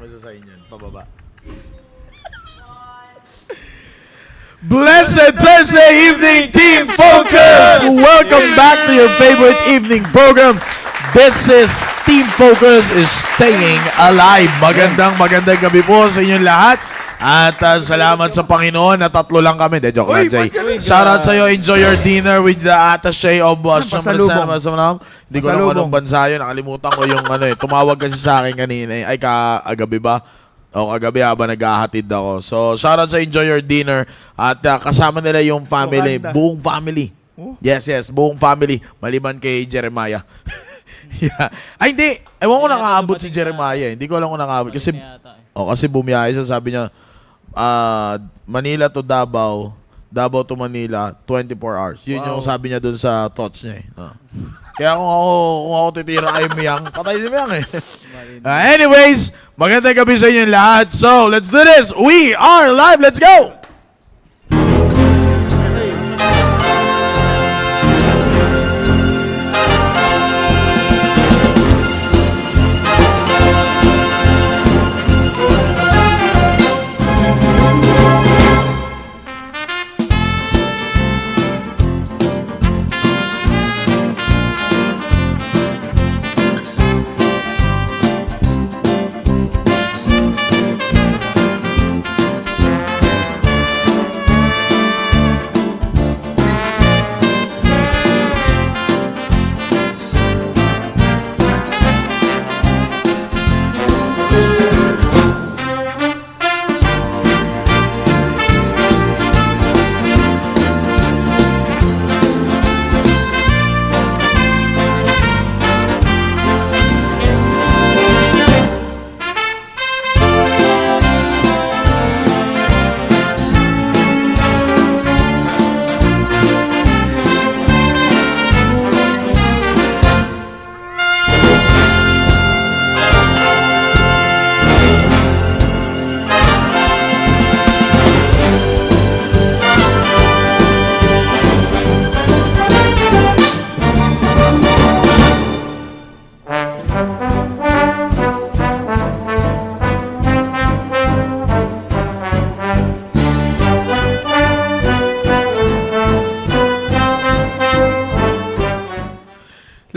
isa sa inyo. Pababa. Blessed Thursday evening, Team Focus! Welcome back to your favorite evening program. This is Team Focus is staying alive. Magandang gabi po sa inyong lahat. At salamat sa Panginoon na tatlo lang kami. De, joke lang, Jay. Shoutout sa'yo. Enjoy your dinner with the attaché of Hindi ko alam anong bansa yun. Nakalimutan ko yung ano eh. Tumawag kasi sa akin kanina eh. Ay, kagabi ba? O kagabi habang naghahatid ako. So, shoutout sa enjoy your dinner. At kasama nila yung family. Buong family. Yes, buong family. Maliban kay Jeremiah. Yeah. Ay, hindi. Ewan ko nakaabot si Jeremiah. Hindi ko alam kung nakaabot. Kasi bumiyahe siya. Sabi niya, Manila to Davao, Davao to Manila, 24 hours. Yun yung sabi niya dun sa thoughts niya eh. Kaya kung ako titira kay Miyang, patay si Miyang eh. Anyways, magandang gabi sa inyo lahat. So, let's do this. We are live. Let's go!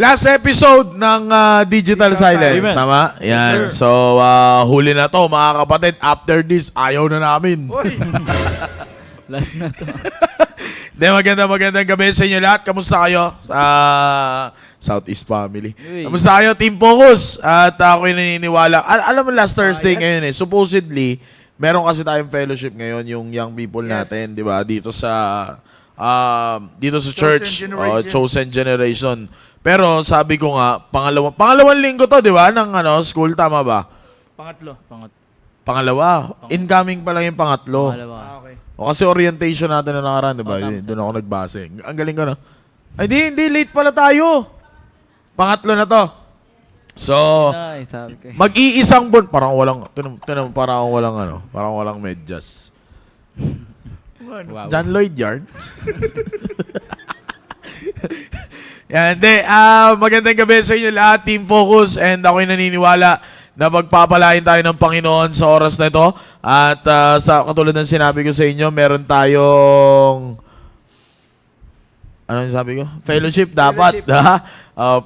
Last episode ng Digital Silence, tama? Yan. Yes, so, huli na to, mga kapatid. After this, ayaw na namin. Last na to. Magandang gabi sa inyo lahat. Kamusta kayo sa Southeast Family? Kamusta kayo, Team Focus? At ako'y naniniwala. Alam mo, last Thursday ngayon eh. Supposedly, meron kasi tayong fellowship ngayon, yung young people natin, di ba? Dito sa church, Chosen Generation. Pero sabi ko nga, pangalawang linggo to, di ba? Ng school, tama ba? Pangalawa. Incoming pa lang yung pangatlo. Okay. O kasi orientation natin na nakaraan, di ba? Doon ako nagbase. Ang galing ko na. Ay, hindi, late pala tayo. Pangatlo na to. So, mag-iisang buwan. Parang walang medyas. John Lloyd Yard. Yan, magandang gabi sa inyo lahat, Team Focus, and ako'y naniniwala na pagpapalain tayo ng Panginoon sa oras na ito. At sa katulad ng sinabi ko sa inyo, meron tayong ano yung sabi ko? Fellowship dapat.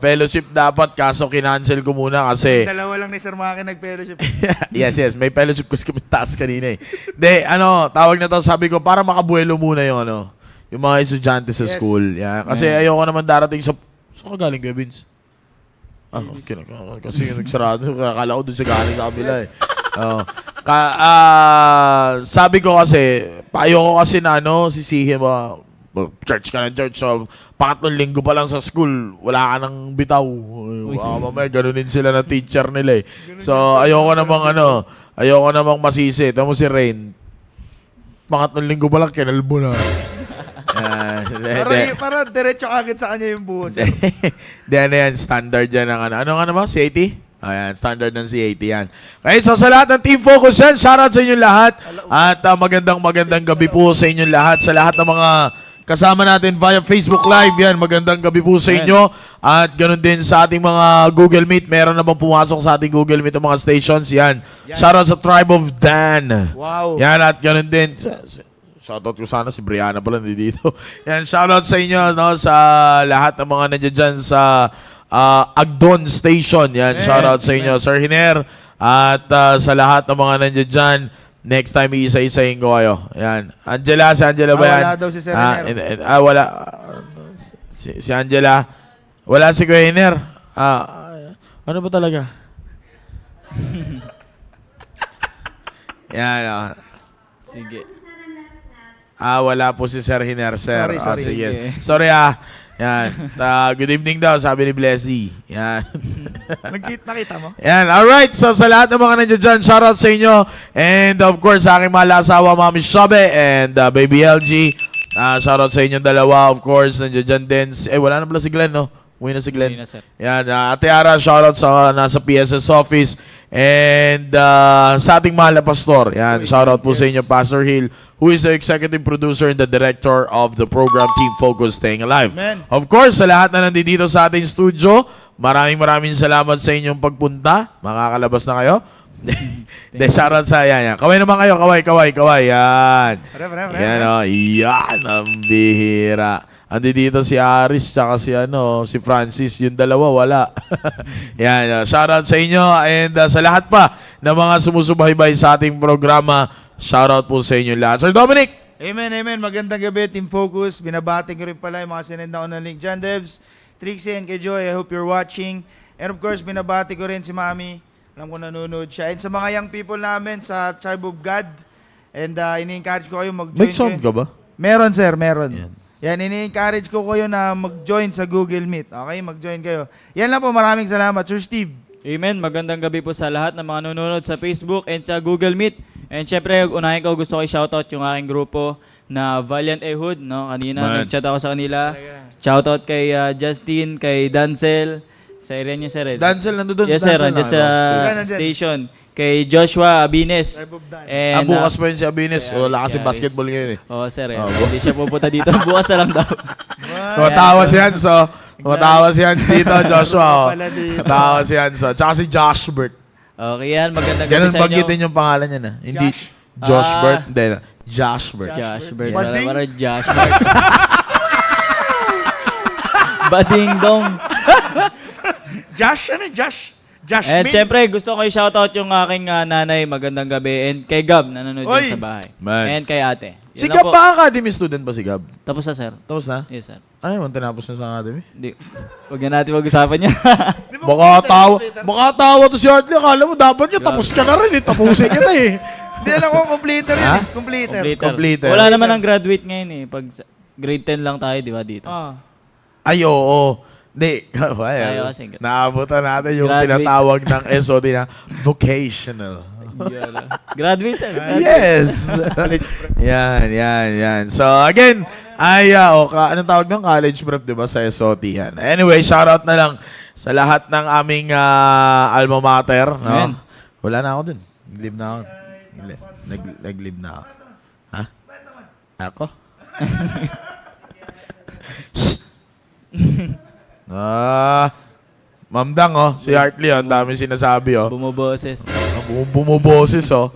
Fellowship dapat, kaso kinancel ko muna kasi dalawa lang ni Sir Maki nag-fellowship. yes, may fellowship kasi kami taas kanina eh. Tawag na to, sabi ko, para makabuelo muna yung yung mga estudyante sa school. Yan. Kasi ayoko naman darating sa... Saan ka galing, Vince? Kasi nagsarado. Akala ko dun sa galing sa kabila eh. Sabi ko kasi, ayoko kasi na sisihin mo. Church ka na church. So, pangatlong linggo pa lang sa school, wala ka nang bitaw. Mamaya, ganunin sila ng teacher nila eh. So, ayoko namang masisi. Tama mo si Rain. Pangatlong linggo pa lang, kinalbo na. Para diretso agad sa kanya yung buhos. Yan, standard yan ng ano nga naman? C80? Ayan, standard ng C80 yan. Okay, so sa lahat ng Team Focus yan, shoutout sa inyong lahat. At magandang gabi po sa inyong lahat. Sa lahat ng mga kasama natin via Facebook Live. Yan, magandang gabi po sa inyo. At ganun din sa ating mga Google Meet. Meron namang pumasok sa ating Google Meet ang mga stations. Yan. Shoutout sa Tribe of Dan. Wow. Yan, at ganun din. Shoutout ko sana si Brianna pala dito. Yan, shoutout sa inyo no, sa lahat ng mga nandiyan dyan sa Agdon Station. Yan, shoutout sa inyo, Sir Hiner. At sa lahat ng mga nandiyan dyan, next time iisa-isahin ko kayo. Yan. Angela, si Angela ba yan? Wala daw si Sir Hiner. Wala. Si Angela. Wala si Kuya Hiner. Ano ba talaga? Yan. Sige. Wala po si Sir Hiner, sir. Sorry. Sige. Okay. Sorry Yan. Good evening daw, sabi ni Blessy. Yan. Nakita mo? Yan. Alright. So, sa lahat ng mga nandiyan dyan, shoutout sa inyo. And of course, sa aking mahal na asawa, Mami Shabe and Baby LG. Shoutout sa inyong dalawa. Of course, nandiyan dyan din. Wala na pala si Glenn, no? Uwi na si Glenn. Hindi na, sir. Yan. Ate Ara, shoutout sa nasa PSS office. And sa ating mahal na pastor. Yan. Shoutout po sa inyo, Pastor Hill, who is the executive producer and the director of the program Team Focus Staying Alive. Amen. Of course, sa lahat na nandito sa ating studio, maraming salamat sa inyong pagpunta. Makakalabas na kayo. De, shoutout sa yan. Kaway naman kayo. Kaway. Yan. Yan o. Yan. Ang bihira. Andi dito si Aris tsaka si Francis. Yung dalawa, wala. Yan. Shoutout sa inyo. And sa lahat pa ng mga sumusubaybay sa ating programa, shoutout po sa inyo lahat. Sir Dominic! Amen. Magandang gabi, Team Focus. Binabati ko rin pala yung mga sinenda ko ng link dyan, Devs, Trixie, and kay Joy. I hope you're watching. And of course, binabati ko rin si Mami. Alam ko nanonood siya. And sa mga young people namin sa Tribe of God. And ini-encourage ko kayo mag-join. May sound ka ba? Meron, sir. Meron. Yan. Yan, ini-encourage ko kayo na mag-join sa Google Meet. Okay, mag-join kayo. Yan lang po, maraming salamat. Sir Steve. Amen. Magandang gabi po sa lahat ng mga nanonood sa Facebook and sa Google Meet. And syempre, unahin ko gusto ko i-shoutout yung aking grupo na Valiant Ehud. No? Kanina, nag-chat ako sa kanila. Shoutout kay Justin, kay Dancel, sa area niya, sir. Dancel, nandun Yes, si sir. Dancel. Nandiyan sa Nandyan. station. Kay Joshua Abines. Tribe of Dan. And, Bukas pa yun si Abines. kaya- Wala kasi kaya- basketball ngayon eh. Oo, sir. Oh, Hindi siya pupunta dito. Bukas na lang daw. Matawa si Hanso. Matawa si Hans dito, Joshua. Pala dito. Matawa si Hanso. Tsaka si Josh Bert. Okay yan. Magandang gabi Ganun sa inyo. banggitin yung pangalan niya na. Hindi Josh. Josh Ah. Bert. Hindi. Josh Bert. Josh Bird. Yeah. Bading? Para Josh Bird. Bading dong. Josh, ano? Josh And Smith. syempre, gusto ko i-shoutout yung aking nanay. Magandang gabi. And kay Gab, nanonood Oy! dyan sa bahay. Man. And kay ate. Si Yun lang Gab po. ba academy student ba si Gab? Tapos na, sir. Tapos na? Yes, sir. Ano naman tinapos na sa academy? Hindi. Huwag na natin mag-usapan niya. Di ba Baka tawa to si Hartley. Akala mo dapat niya tapos ka na rin eh. Tapusin kita eh. Hindi alam ko, completer yun Ha? eh. Completer. Completer. Wala naman ang graduate ngayon eh. Pag grade 10 lang tayo, di ba, dito? Ay, oo. Hindi. Ayaw kasi. Naabutan natin yung Graduate. tinatawag ng SOD na vocational. Graduate, sir. Graduate. Yes! yan. So, again, anong tawag ng college prep, di ba, sa SOT yan. Anyway, shoutout na lang sa lahat ng aming alma mater. No? Amen. Wala na ako dun. Nag-leave na ako. Nag-leave na ako. Ha? Ako? Mamdang, oh. Si Hartley, oh. Ang dami sinasabi, oh. Bumuboses. Bumuboses, oh.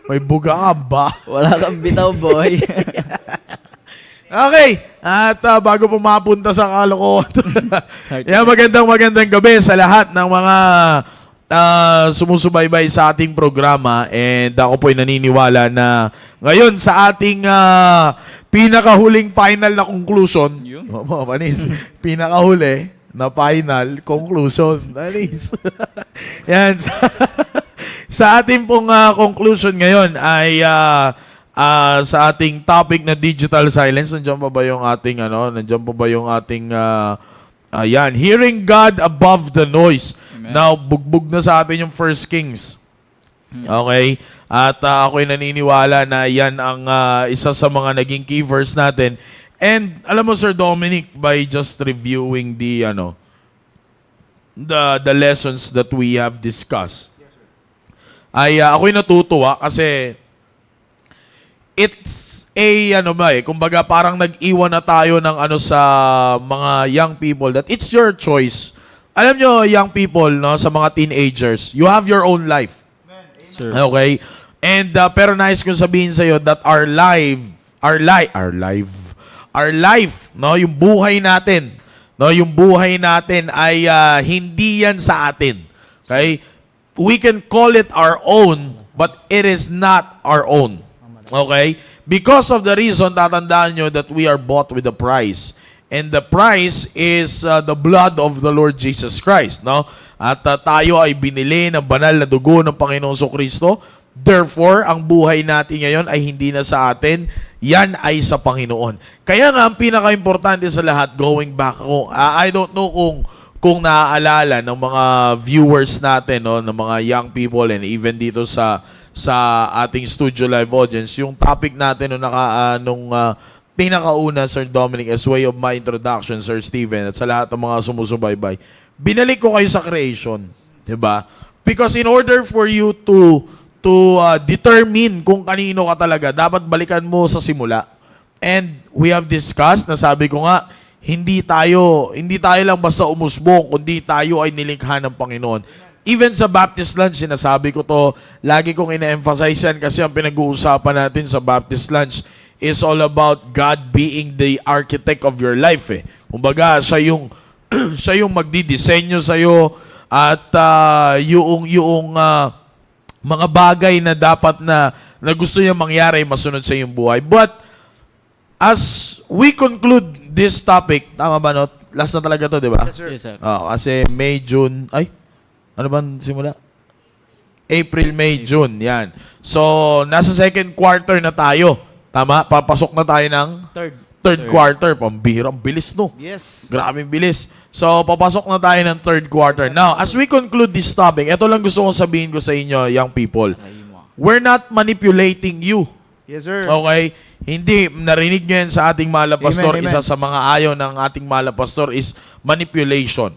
May buga ka ba? Wala kang bitaw, boy. Okay. At bago po mapunta sa kalokohan. Yan, magandang gabi sa lahat ng mga sumusubaybay sa ating programa. And ako po'y naniniwala na ngayon sa ating pinakahuling final na conclusion. Yun. Manis. Pinakahuli na final conclusion. Manis. Yan. Sa ating pong conclusion ngayon ay sa ating topic na digital silence. Nandiyan pa ba yung ating nandiyan pa ba yung ating ayan, hearing God above the noise. Amen. Now, bugbog na sa atin yung First Kings. Okay? At ako'y naniniwala na yan ang isa sa mga naging key verse natin. And alam mo, Sir Dominic, by just reviewing the lessons that we have discussed, ay ako'y natutuwa kasi it's kumbaga parang nag-iwan na tayo ng ano sa mga young people that it's your choice. Alam nyo, young people, no, sa mga teenagers, you have your own life. Sir. Okay? And pero nice kong sabihin sa iyo that our life, no, yung buhay natin, no, yung buhay natin ay hindi yan sa atin. Okay? We can call it our own, but it is not our own. Okay? Because of the reason, tatandaan nyo that we are bought with a price. And the price is the blood of the Lord Jesus Christ, no? At tayo ay binili ng banal na dugo ng Panginoong Kristo. Therefore, ang buhay natin ngayon ay hindi na sa atin, yan ay sa Panginoon. Kaya nga, ang pinaka-importante sa lahat, going back, I don't know kung naaalala ng mga viewers natin, no, ng mga young people and even dito sa ating studio live audience, yung topic natin nung pinakauna, Sir Dominic, as way of my introduction, Sir Steven, at sa lahat ng mga sumusubaybay, binalik ko kayo sa creation. Diba? Because in order for you to determine kung kanino ka talaga, dapat balikan mo sa simula. And we have discussed, na sabi ko nga, hindi tayo lang basta umusbong, kundi tayo ay nilikha ng Panginoon. Even sa Baptist Lunch, sinasabi ko to, lagi kong ina-emphasize yan kasi ang pinag-uusapan natin sa Baptist Lunch is all about God being the architect of your life. Kumbaga, siya yung magdidisenyo sa'yo at yung mga bagay na dapat na gusto niya mangyari, masunod sa iyong buhay. But, as we conclude this topic, tama ba, no? Last na talaga to, di ba? Yes, sir. Yes, sir. Kasi May, June, ano ba simula? April, May, June, yan. So, nasa second quarter na tayo. Tama? Papasok na tayo ng third quarter. Pambihirang bilis, no? Yes. Grabing bilis. So, papasok na tayo ng third quarter. Now, as we conclude this topic, ito lang gusto kong sabihin ko sa inyo, young people. We're not manipulating you. Yes, sir. Okay? Hindi, narinig nyo yan sa ating mahal na pastor. Amen, amen. Isa sa mga ayaw ng ating mahal na pastor is manipulation.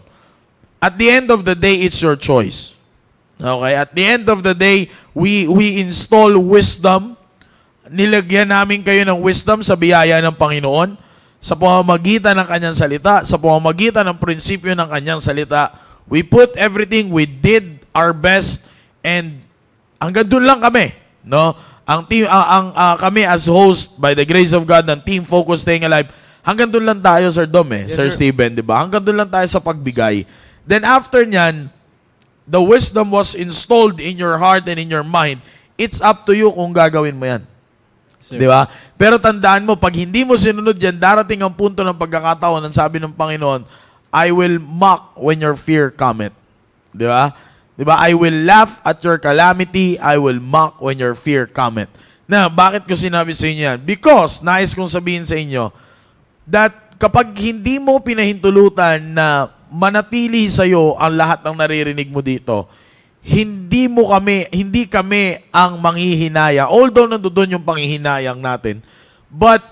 At the end of the day, it's your choice. Okay? At the end of the day, we install wisdom. Nilagyan namin kayo ng wisdom sa biyaya ng Panginoon, sa pamamagitan ng kanyang salita, sa pamamagitan ng prinsipyo ng kanyang salita. We put everything, we did our best, and hanggang doon lang kami. No? Kami as host, by the grace of God, ng Team Focus Staying Alive, hanggang doon lang tayo, Sir Dom, Yes, Sir sir. Steven, di ba? Hanggang doon lang tayo sa pagbigay. Then after nyan, the wisdom was installed in your heart and in your mind. It's up to you kung gagawin mo yan. Sir. Di ba? Pero tandaan mo, pag hindi mo sinunod yan, darating ang punto ng pagkakataon, ang sabi ng Panginoon, I will mock when your fear cometh. Di ba? Di ba? I will laugh at your calamity, I will mock when your fear cometh. Na, bakit ko sinabi sa inyo yan? Because, nais kong sabihin sa inyo, that kapag hindi mo pinahintulutan na manatili sa iyo ang lahat ng naririnig mo dito, hindi kami ang manghihinaya. Although nandoon yung panghihinayang natin. But,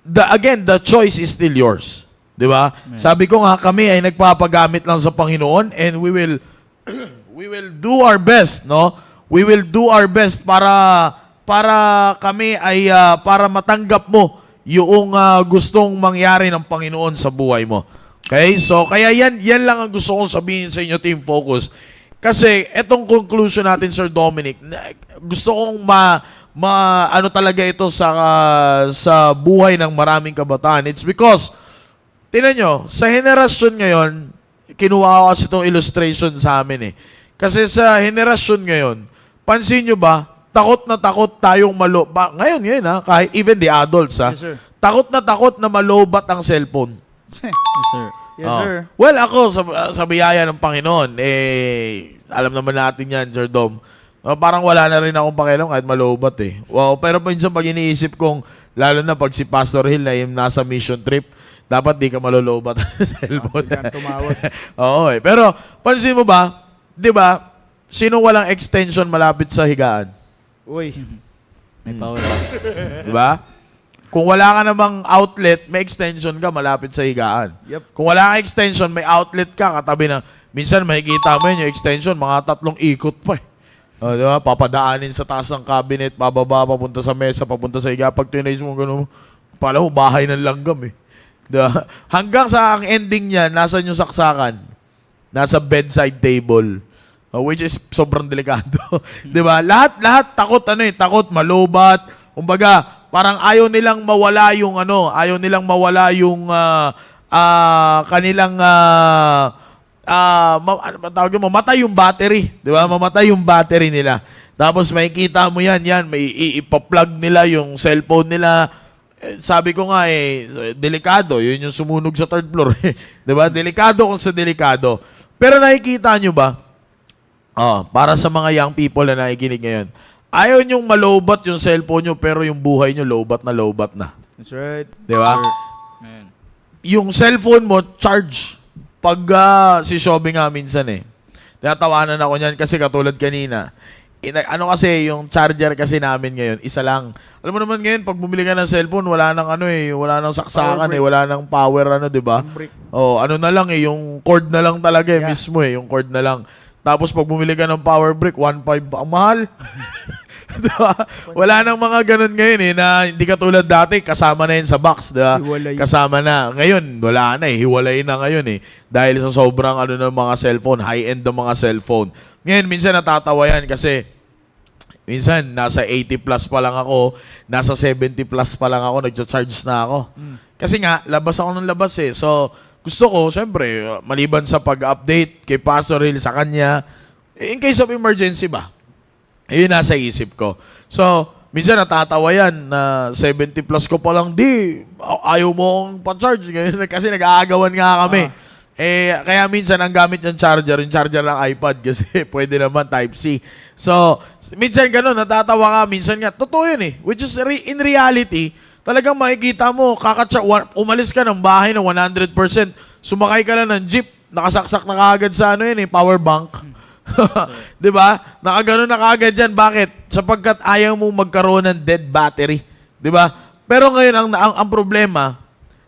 again, the choice is still yours. Di ba? Sabi ko nga, kami ay nagpapagamit lang sa Panginoon and we will do our best, no? We will do our best para kami ay para matanggap mo yung gustong mangyari ng Panginoon sa buhay mo. Okay? So, kaya yan lang ang gusto kong sabihin sa inyo, Team Focus. Kasi, etong conclusion natin, Sir Dominic, gusto kong ano talaga ito sa buhay ng maraming kabataan. It's because, tingnan nyo, sa henerasyon ngayon, kinuha ko kasi itong illustration sa amin eh. Kasi sa henerasyon ngayon, pansin nyo ba, takot na takot tayong ngayon kahit even the adults Yes, sir. takot na malobat ang cellphone. Yes, sir. Yes, Oh. sir. Well, ako, sa biyaya ng Panginoon, alam naman natin yan, Sir Dom. Parang wala na rin akong pakialam kahit malobat eh. Wow, pero minsan pag iniisip kong, lalo na pag si Pastor Hill na yung nasa mission trip, dapat di ka malolobat sa cellphone. Hindi ka tumawag. Oo eh. Pero, pansin mo ba, di ba, sino walang extension malapit sa higaan? Uy. May power up. Di ba? Kung wala ka namang outlet, may extension ka malapit sa higaan. Yep. Kung wala kang extension, may outlet ka katabi na, minsan makikita mo yun, yung extension, mga 3 ikot pa eh. Oh, di ba? Papadaanin sa taas ng cabinet, bababa, papunta sa mesa, papunta sa higa. Pag tinays mo gano'n, pala mo, bahay ng langgam eh. Di ba? Hanggang sa ang ending niya, nasa yung saksakan? Nasa bedside table. Which is sobrang delikado. Di ba? Lahat takot, takot, malubat. Kumbaga, parang ayaw nilang mawala yung kanilang mamatay yung battery, 'di ba? Mamatay yung battery nila. Tapos makikita mo yan, may ipa-plug nila yung cellphone nila. Sabi ko nga delikado, yun yung sumunog sa third floor, 'di ba? Delikado kung sa delikado. Pero nakikita nyo ba? Para sa mga young people na nakikinig ngayon, ayaw nyong malobat yung cellphone nyo pero yung buhay nyo lobat na. That's right. Di ba? Ayan. Yung cellphone mo, charge. Pag si Shobi nga minsan tinatawanan ako niyan kasi katulad kanina. Kasi yung charger kasi namin ngayon, isa lang. Alam mo naman ngayon, pag bumili ka ng cellphone, wala nang wala nang saksakan wala nang power di ba? Ano na lang yung cord na lang talaga mismo yung cord na lang. Tapos pag bumili ka ng power brick, 1.5 ang mahal. Diba? Wala nang mga ganun ngayon na hindi katulad dati, kasama na yun sa box, diba? Hiwalay. Kasama na. Ngayon, wala na hiwalay na ngayon Dahil sa sobrang ng mga cellphone, high-end ng mga cellphone. Ngayon, minsan natatawa yan kasi minsan, nasa 80 plus pa lang ako, nasa 70 plus pa lang ako, nag-charge na ako. Kasi nga, labas ako ng labas So, gusto ko, syempre, maliban sa pag-update kay Pastor Hill sa kanya, in case of emergency ba? Yun nasa isip ko. So, minsan natatawa yan na 70 plus ko pa lang, ayaw mo akong pa-charge. Kasi nag-aagawan nga kami. Kaya minsan ang gamit yung charger ng iPad kasi pwede naman Type-C. So, minsan ganun, natatawa ka. Minsan nga, totoo yun Which is, in reality, talagang makikita mo, umalis ka ng bahay na 100%, sumakay ka lang ng jeep, nakasaksak na kaagad sa power bank. Di ba? Nakagano na kaagad yan. Bakit? Sapagkat ayaw mo magkaroon ng dead battery. Di ba? Pero ngayon, ang problema,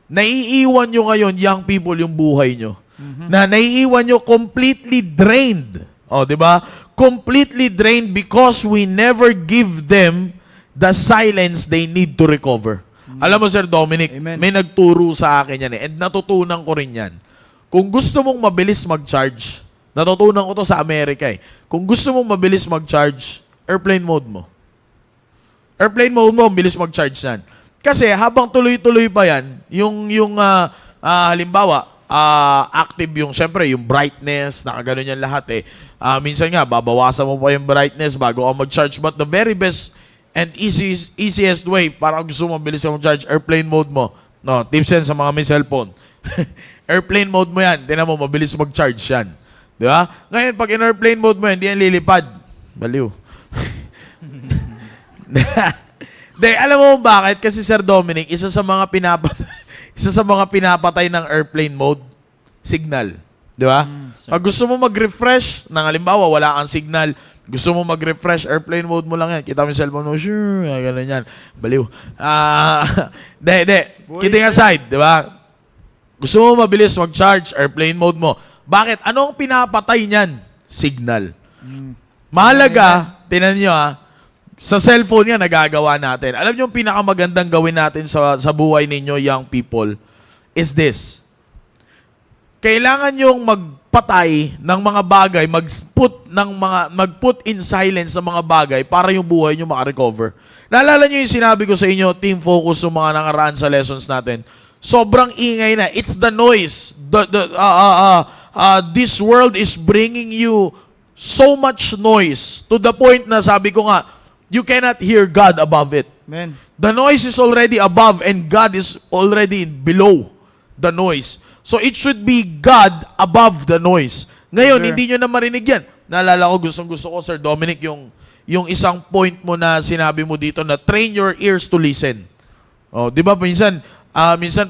naiiwan nyo ngayon, young people, yung buhay nyo. Na naiiwan nyo completely drained. Di ba? Completely drained because we never give them the silence they need to recover. Alam mo, Sir Dominic, Amen. may nagturo sa akin yan and natutunan ko rin yan. Kung gusto mong mabilis mag-charge, natutunan ko to sa Amerika Kung gusto mong mabilis mag-charge, airplane mode mo. Airplane mode mo, mabilis mag-charge yan. Kasi habang tuloy-tuloy pa yan, halimbawa, active syempre, yung brightness, nakaganon yan lahat minsan nga, babawasan mo pa yung brightness bago ka mag-charge. But the very best and easiest way para gusto mo mabilis ka mag-charge, airplane mode mo. No, tips yan sa mga may cellphone. Airplane mode mo yan, tinan mo, mabilis mag-charge yan. Di ba? Ngayon, pag in airplane mode mo, hindi yan lilipad. Baliw. Alam mo bakit? Kasi Sir Dominic, isa sa mga pinapatay ng airplane mode, signal. Di ba? Pag gusto mo mag-refresh, halimbawa, wala kang signal, gusto mo mag-refresh, airplane mode mo lang yan. Kita mo yung cellphone mo, sure, gano'n yan. Baliw. Kidding aside, di ba? Gusto mo mabilis mag-charge, airplane mode mo. Bakit? Anong pinapatay niyan? Signal. Mahalaga, tinan nyo sa cellphone nga nagagawa natin. Alam nyo yung pinakamagandang gawin natin sa buhay ninyo, young people, is this. Kailangan yung magpatay ng mga bagay, mag-put in silence sa mga bagay para yung buhay nyo makarecover. Naalala nyo yung sinabi ko sa inyo, team focus yung mga nakaraan sa lessons natin. Sobrang ingay na. It's the noise. This world is bringing you so much noise to the point na sabi ko nga, you cannot hear God above it. Amen. The noise is already above and God is already below the noise. So it should be God above the noise. Ngayon, Sir, hindi nyo na marinig yan. Naalala ko, gustong-gusto ko, Sir Dominic, yung isang point mo na sinabi mo dito na train your ears to listen. Di ba minsan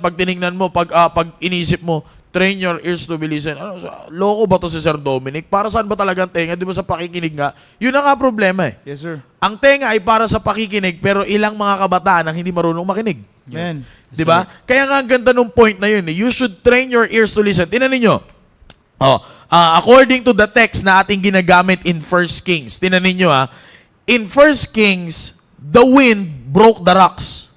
pag tiningnan mo, pag inisip mo, train your ears to be listen. Loko ba to si Sir Dominic? Para saan ba talagang tenga? Di ba sa pakikinig nga? Yun ang nga problema Yes, sir. Ang tenga ay para sa pakikinig pero ilang mga kabataan ang hindi marunong makinig. Amen. Di ba? Kaya nga ang ganda nung point na yun. You should train your ears to listen. Tinan ninyo. According to the text na ating ginagamit in 1 Kings, tinan ninyo in 1 Kings, the wind broke the rocks.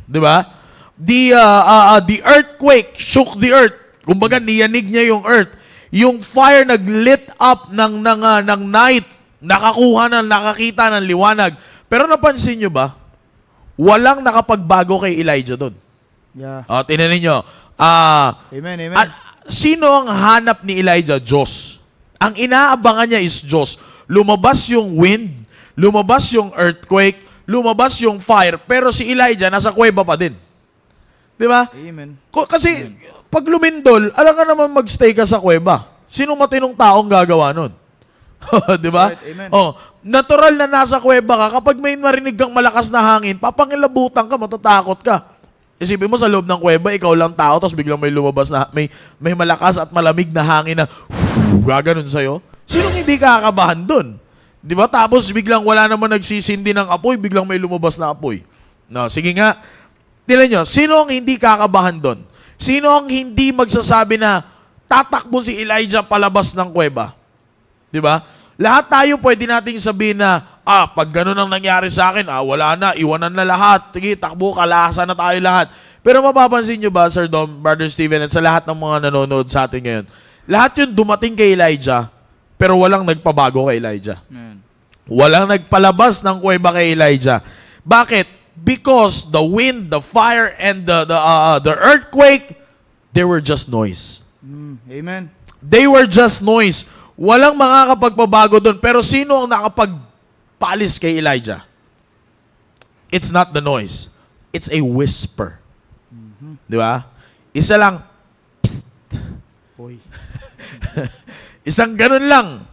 Di ba? The earthquake shook the earth. Kumbaga, niyanig niya yung earth. Yung fire nag-lit up ng night. Nakakita ng liwanag. Pero napansin nyo ba? Walang nakapagbago kay Elijah doon. Yeah. Tinan ninyo. Amen, amen. Sino ang hanap ni Elijah? Diyos. Ang inaabangan niya is Diyos. Lumabas yung wind, lumabas yung earthquake, lumabas yung fire, pero si Elijah nasa kuweba pa din. Di ba? Amen. Kasi pag lumindol, alam ka naman magstay ka sa kuweba. Sino matinong taong gagawa nun? Di ba? Right, amen. Natural na nasa kuweba ka, kapag may marinig kang malakas na hangin, papangilabutan ka, matatakot ka. Isipin mo sa loob ng kuweba, ikaw lang tao, tapos biglang may lumabas na, may malakas at malamig na hangin na gaganon sa'yo. Sinong hindi kakabahan dun? Di ba? Tapos biglang wala naman nagsisindi ng apoy, biglang may lumabas na apoy. No, sige nga. Tingnan nyo, sino ang hindi kakabahan dun? Sino ang hindi magsasabi na tatakbo si Elijah palabas ng kuweba? Di ba? Lahat tayo pwede nating sabihin na, pag ganun ang nangyari sa akin, wala na, iwanan na lahat. Sige, takbo, kalahasan na tayo lahat. Pero mapapansin nyo ba, Sir Dom, Brother Steven, at sa lahat ng mga nanonood sa atin ngayon, lahat yun dumating kay Elijah, pero walang nagpabago kay Elijah. Walang nagpalabas ng kuweba kay Elijah. Bakit? Because the wind, the fire, and the earthquake, they were just noise. Amen. They were just noise. Walang makakapagpabago doon. Pero sino ang nakapagpalis kay Elijah? It's not the noise. It's a whisper. Di ba? Isa lang. Psst. Hoy. Isang ganun lang.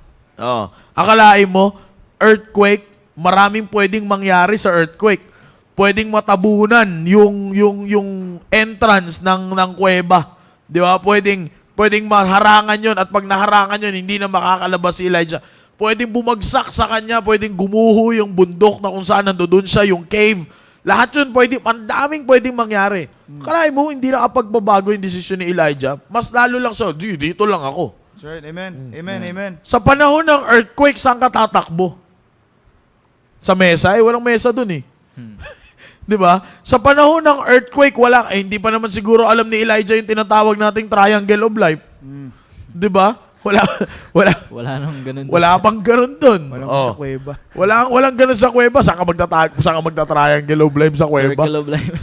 Akalain mo, earthquake, maraming pwedeng mangyari sa earthquake. Pwedeng matabunan yung entrance ng kuweba. Di ba? Pwedeng maharangan yon, at pag naharangan yon, hindi na makakalabas si Elijah. Pwedeng bumagsak sa kanya, pwedeng gumuho yung bundok na kung saan nandoon siya, yung cave. Lahat yun ang daming pwedeng mangyari. Kalahin mo, hindi nakapagbabago yung desisyon ni Elijah. Mas lalo lang siya, dito lang ako. That's right. Amen. Amen, amen. Sa panahon ng earthquake, saan ka tatakbo? Sa mesa? Walang mesa dun eh. Di ba? Sa panahon ng earthquake, hindi pa naman siguro alam ni Elijah yung tinatawag nating triangle of life. Di ba? Wala nang ganun. Wala pang ganun dun. Walang sa kuweba. Walang ganun sa kuweba. Saan ka magta-triangle of life sa kuweba? Circle of life.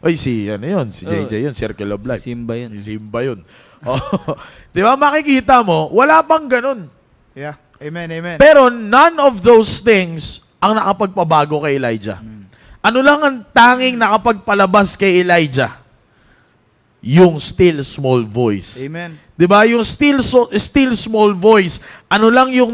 Oy, si JJ yun, Circle of Life. Si Simba yun. Si Simba yun. Di ba, makikita mo, wala pang ganun. Yeah. Amen, amen. Pero none of those things ang nakapagpabago kay Elijah. Ano lang ang tanging nakapagpalabas kay Elijah? Yung still small voice. Amen. 'Di ba? Yung still small voice. Ano lang yung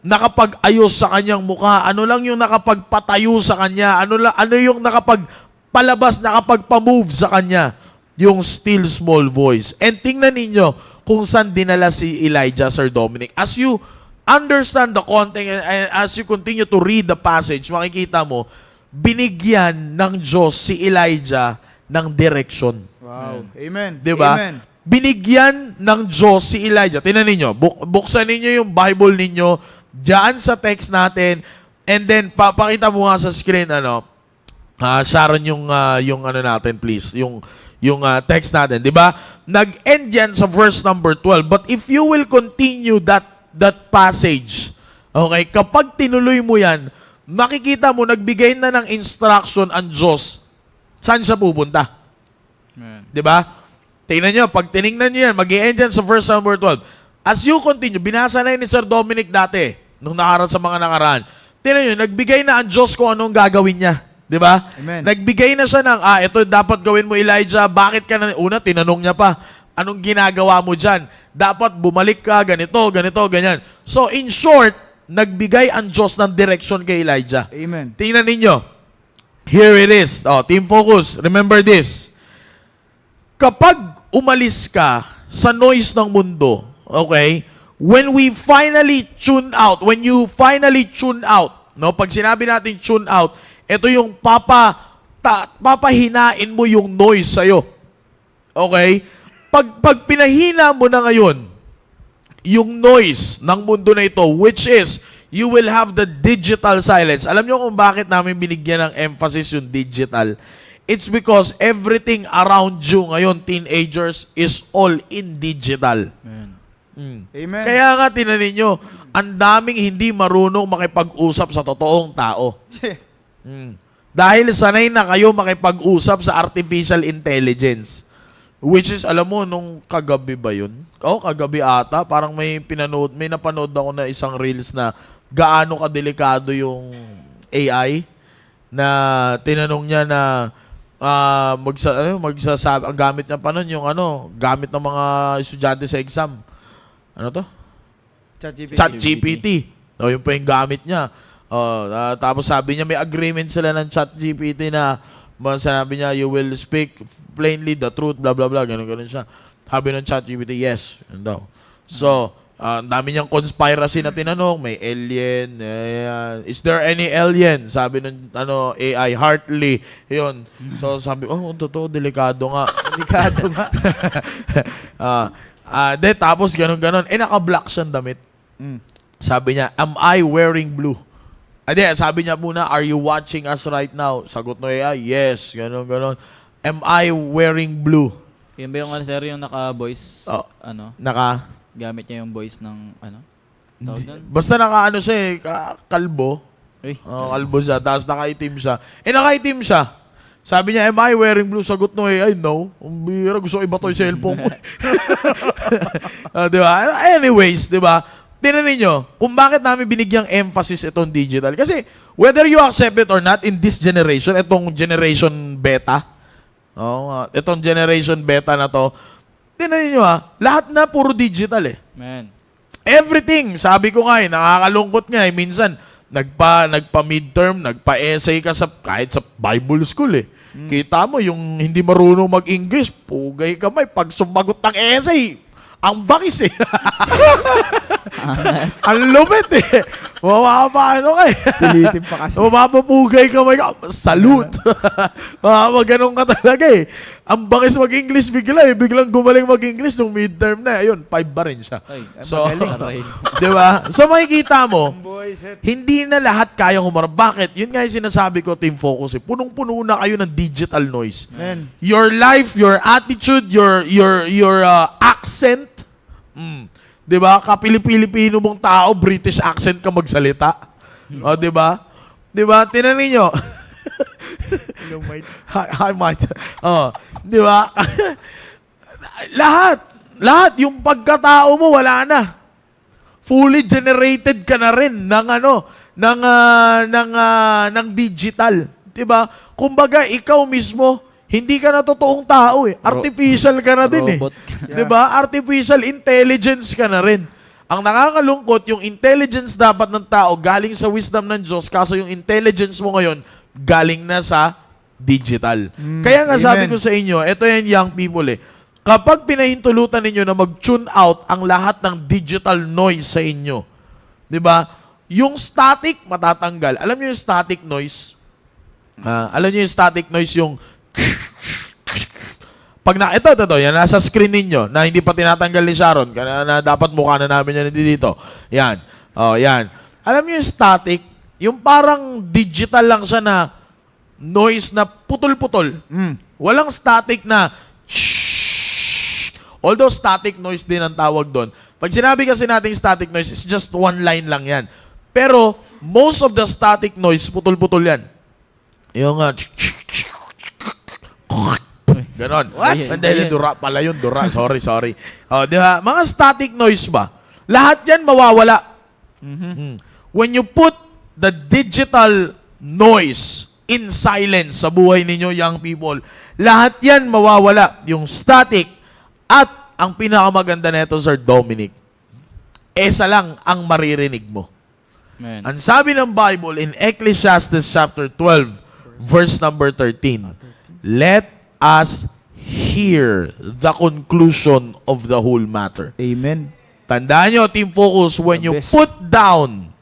nakapag-ayos sa kanyang mukha? Ano lang yung nakapagpatayo sa kanya? Ano yung nakapagpalabas, nakapagpa-move sa kanya? Yung still small voice. And tingnan ninyo kung saan dinala si Elijah, Sir Dominic. As you understand the content and as you continue to read the passage, makikita mo, binigyan ng Diyos si Elijah ng direction. Wow. Amen. Diba? Amen. Binigyan ng Diyos si Elijah. Tingnan ninyo, buksan ninyo yung Bible ninyo, diyan sa text natin, and then papakita mo nga sa screen, Sharon, yung ano natin, please, yung text natin, di ba? Nag-end yan sa verse number 12. But if you will continue that passage, okay, kapag tinuloy mo yan, makikita mo, nagbigay na ng instruction ang Diyos. Saan siya pupunta? Di ba? Tingnan nyo, pag tinignan nyo yan, mag-i-end yan sa verse number 12. As you continue, binasa na yun ni Sir Dominic dati, nung nakaraan sa mga nakaraan. Tingnan nyo, nagbigay na ang Diyos kung anong gagawin niya. Di ba? Amen. Nagbigay na siya ng, ito dapat gawin mo, Elijah. Bakit ka na, una, tinanong niya pa, anong ginagawa mo dyan? Dapat bumalik ka, ganito, ganyan. So, in short, nagbigay ang Diyos ng direction kay Elijah. Amen. Tingnan ninyo. Here it is. Team focus. Remember this. Kapag umalis ka sa noise ng mundo, okay, when you finally tune out, pag sinabi natin tune out, ito yung papahinain mo yung noise sa'yo. Okay? Pag pinahina mo na ngayon, yung noise ng mundo na ito, which is, you will have the digital silence. Alam nyo kung bakit namin binigyan ng emphasis yung digital? It's because everything around you ngayon, teenagers, is all in digital. Amen. Amen. Kaya nga, tinanin nyo, ang daming hindi marunong makipag-usap sa totoong tao. Dahil sanay na kayo makipag-usap sa artificial intelligence. Which is, alam mo, nung kagabi ba yun? Kagabi ata. Parang may napanood ako na isang reels na gaano kadelikado yung AI na tinanong niya na magsasabi, ang gamit niya pa nun yung gamit ng mga estudyante sa exam. Ano to? ChatGPT. Yun pa yung gamit niya. Tapos sabi niya, may agreement sila ng ChatGPT na sinabi niya, you will speak plainly the truth, blah, blah, blah. Ganun siya. Sabi ng ChatGPT, yes. Yun daw. So, ang dami niyang conspiracy na tinanong. May alien. Is there any alien? Sabi ng AI, Hartley. Yun. So, sabi, totoo, delikado nga. Delikado nga. Tapos ganun. Naka-black siyang damit. Sabi niya, am I wearing blue? Sabi niya muna, are you watching us right now? Sagot no AI, yes. Ganun. Am I wearing blue? Yun ba yung sir, yung naka-voice, gamit niya yung voice ng, tawag doon? Basta naka siya kalbo. Uy. Kalbo siya, tapos nakaitim siya. Nakaitim siya. Sabi niya, am I wearing blue? Sagot no AI, no. Ang bira, gusto ko iba to yung cellphone ko. Diba? Anyways, diba? Tingnan ninyo, kung bakit namin binigyang emphasis itong digital. Kasi, whether you accept it or not, in this generation, itong generation beta, itong generation beta na to, tingnan ninyo lahat na puro digital Man. Everything, sabi ko nga nakakalungkot nga minsan, nagpa-midterm, nagpa-essay ka kahit sa Bible school Kita mo, yung hindi marunong mag-English, pugay kamay, pag sumagot ng essay, ang bangis Ang lupit Mamapaano ka Pilitin pa kasi. Mapapapugay ka salute. Ganun ka talaga Ang bangis mag-English biglang gumaling mag-English nung midterm na. Ayun, 5 ba rin siya. Ay, So, magaling. di ba? So makikita mo, hindi na lahat kayang humarap. Bakit? Yun nga yung sinasabi ko, Team Focus. Punong-puno na kayo ng digital noise. Man. Your life, your attitude, your accent. Di ba? Kapili-Pilipino mong tao, British accent ka magsalita. Di ba? Di ba? Tinan ninyo. Hello, mate. Hi, mate. Di ba? Lahat. Yung pagkatao mo, wala na. Fully generated ka na rin ng digital. Di ba? Kumbaga, ikaw mismo, hindi ka na totoong tao Artificial ka na din Robot. Diba? Artificial intelligence ka na rin. Ang nakakalungkot, yung intelligence dapat ng tao galing sa wisdom ng Diyos, kaso yung intelligence mo ngayon galing na sa digital. Kaya nga sabi ko sa inyo, ito yan young people kapag pinahintulutan ninyo na mag-tune out ang lahat ng digital noise sa inyo, diba? Yung static, matatanggal. Alam niyo yung static noise? Alam niyo yung static noise, yung ito, yan, nasa screen ninyo, na hindi pa tinatanggal ni Sharon, na dapat mukha na namin yan dito. Yan. Yan. Alam niyo yung static, yung parang digital lang siya na noise na putol-putol. Walang static na although static noise din ang tawag doon. Pag sinabi kasi natin static noise, it's just one line lang yan. Pero, most of the static noise, putol-putol yan. Yung ganon. What? Hindi, dura pala yun. Dura. Sorry. Di ba? Mga static noise ba? Lahat yan mawawala. When you put the digital noise in silence sa buhay ninyo, young people, lahat yan mawawala. Yung static at ang pinakamaganda nito, Sir Dominic, esa lang ang maririnig mo. Man. Ang sabi ng Bible in Ecclesiastes chapter 12, verse number 13, let us hear the conclusion of the whole matter. Amen. Tandaan nyo, Team Focus, when you put down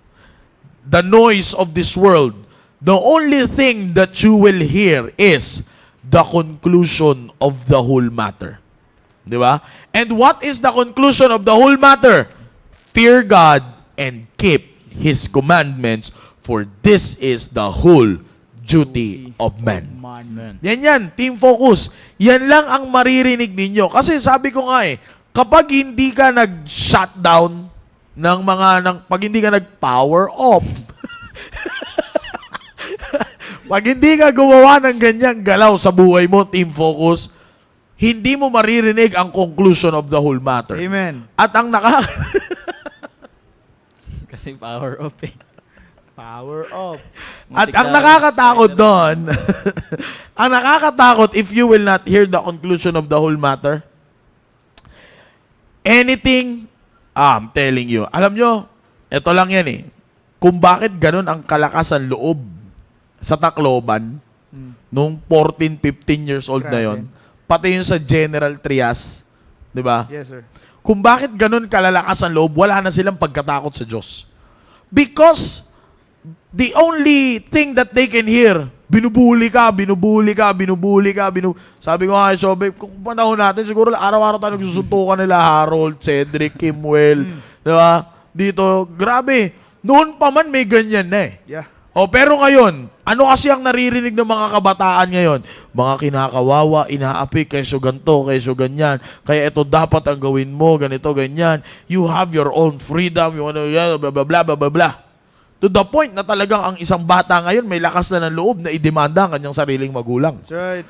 the noise of this world, the only thing that you will hear is the conclusion of the whole matter. Di ba? And what is the conclusion of the whole matter? Fear God and keep His commandments, for this is the whole duty of man. Amen. Yan, team focus. Yan lang ang maririnig ninyo. Kasi sabi ko nga kapag hindi ka nag-shutdown pag hindi ka nag-power off, pag hindi ka gumawa ng ganyang galaw sa buhay mo, team focus, hindi mo maririnig ang conclusion of the whole matter. Amen. At ang Kasi power off eh. Power off. At ang nakakatakot doon, ang nakakatakot if you will not hear the conclusion of the whole matter, anything, I'm telling you, alam nyo, ito lang yan kung bakit ganun ang kalakasan loob sa Tacloban, nung 14, 15 years old na yon, pati yung sa General Trias, di ba? Yes, sir. Kung bakit ganun kalalakas ang loob, wala na silang pagkatakot sa Diyos. Because the only thing that they can hear, binubuli ka. Sabi ko nga, Sobe, kung panahon natin, siguro araw-araw tayo nagsusuntukan nila, Harold, Cedric, Kimwell, di ba? Dito, grabe. Noon pa man may ganyan na Yeah. pero ngayon, ano kasi ang naririnig ng mga kabataan ngayon? Mga kinakawawa, inaapi, kayso ganto, kayso ganyan. Kaya ito dapat ang gawin mo, ganito, ganyan. You have your own freedom, you wanna, blah, blah, blah, blah, blah, blah. To the point na talagang ang isang bata ngayon may lakas na ng loob na idemanda ang kanyang sariling magulang. That's right.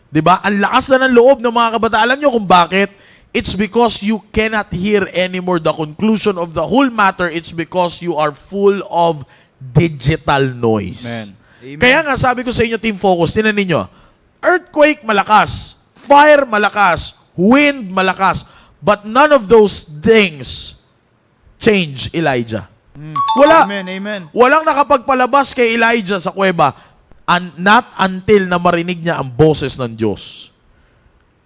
'Di ba? Ang lakas na ng loob ng mga kabataan. Alam niyo kung bakit? It's because you cannot hear anymore the conclusion of the whole matter. It's because you are full of digital noise. Amen. Amen. Kaya nga sabi ko sa inyo, Team Focus, tinan ninyo, earthquake malakas, fire malakas, wind malakas, but none of those things change Elijah. Wala. Amen, amen. Walang nakapagpalabas kay Elijah sa kuweba not until na marinig niya ang boses ng Diyos.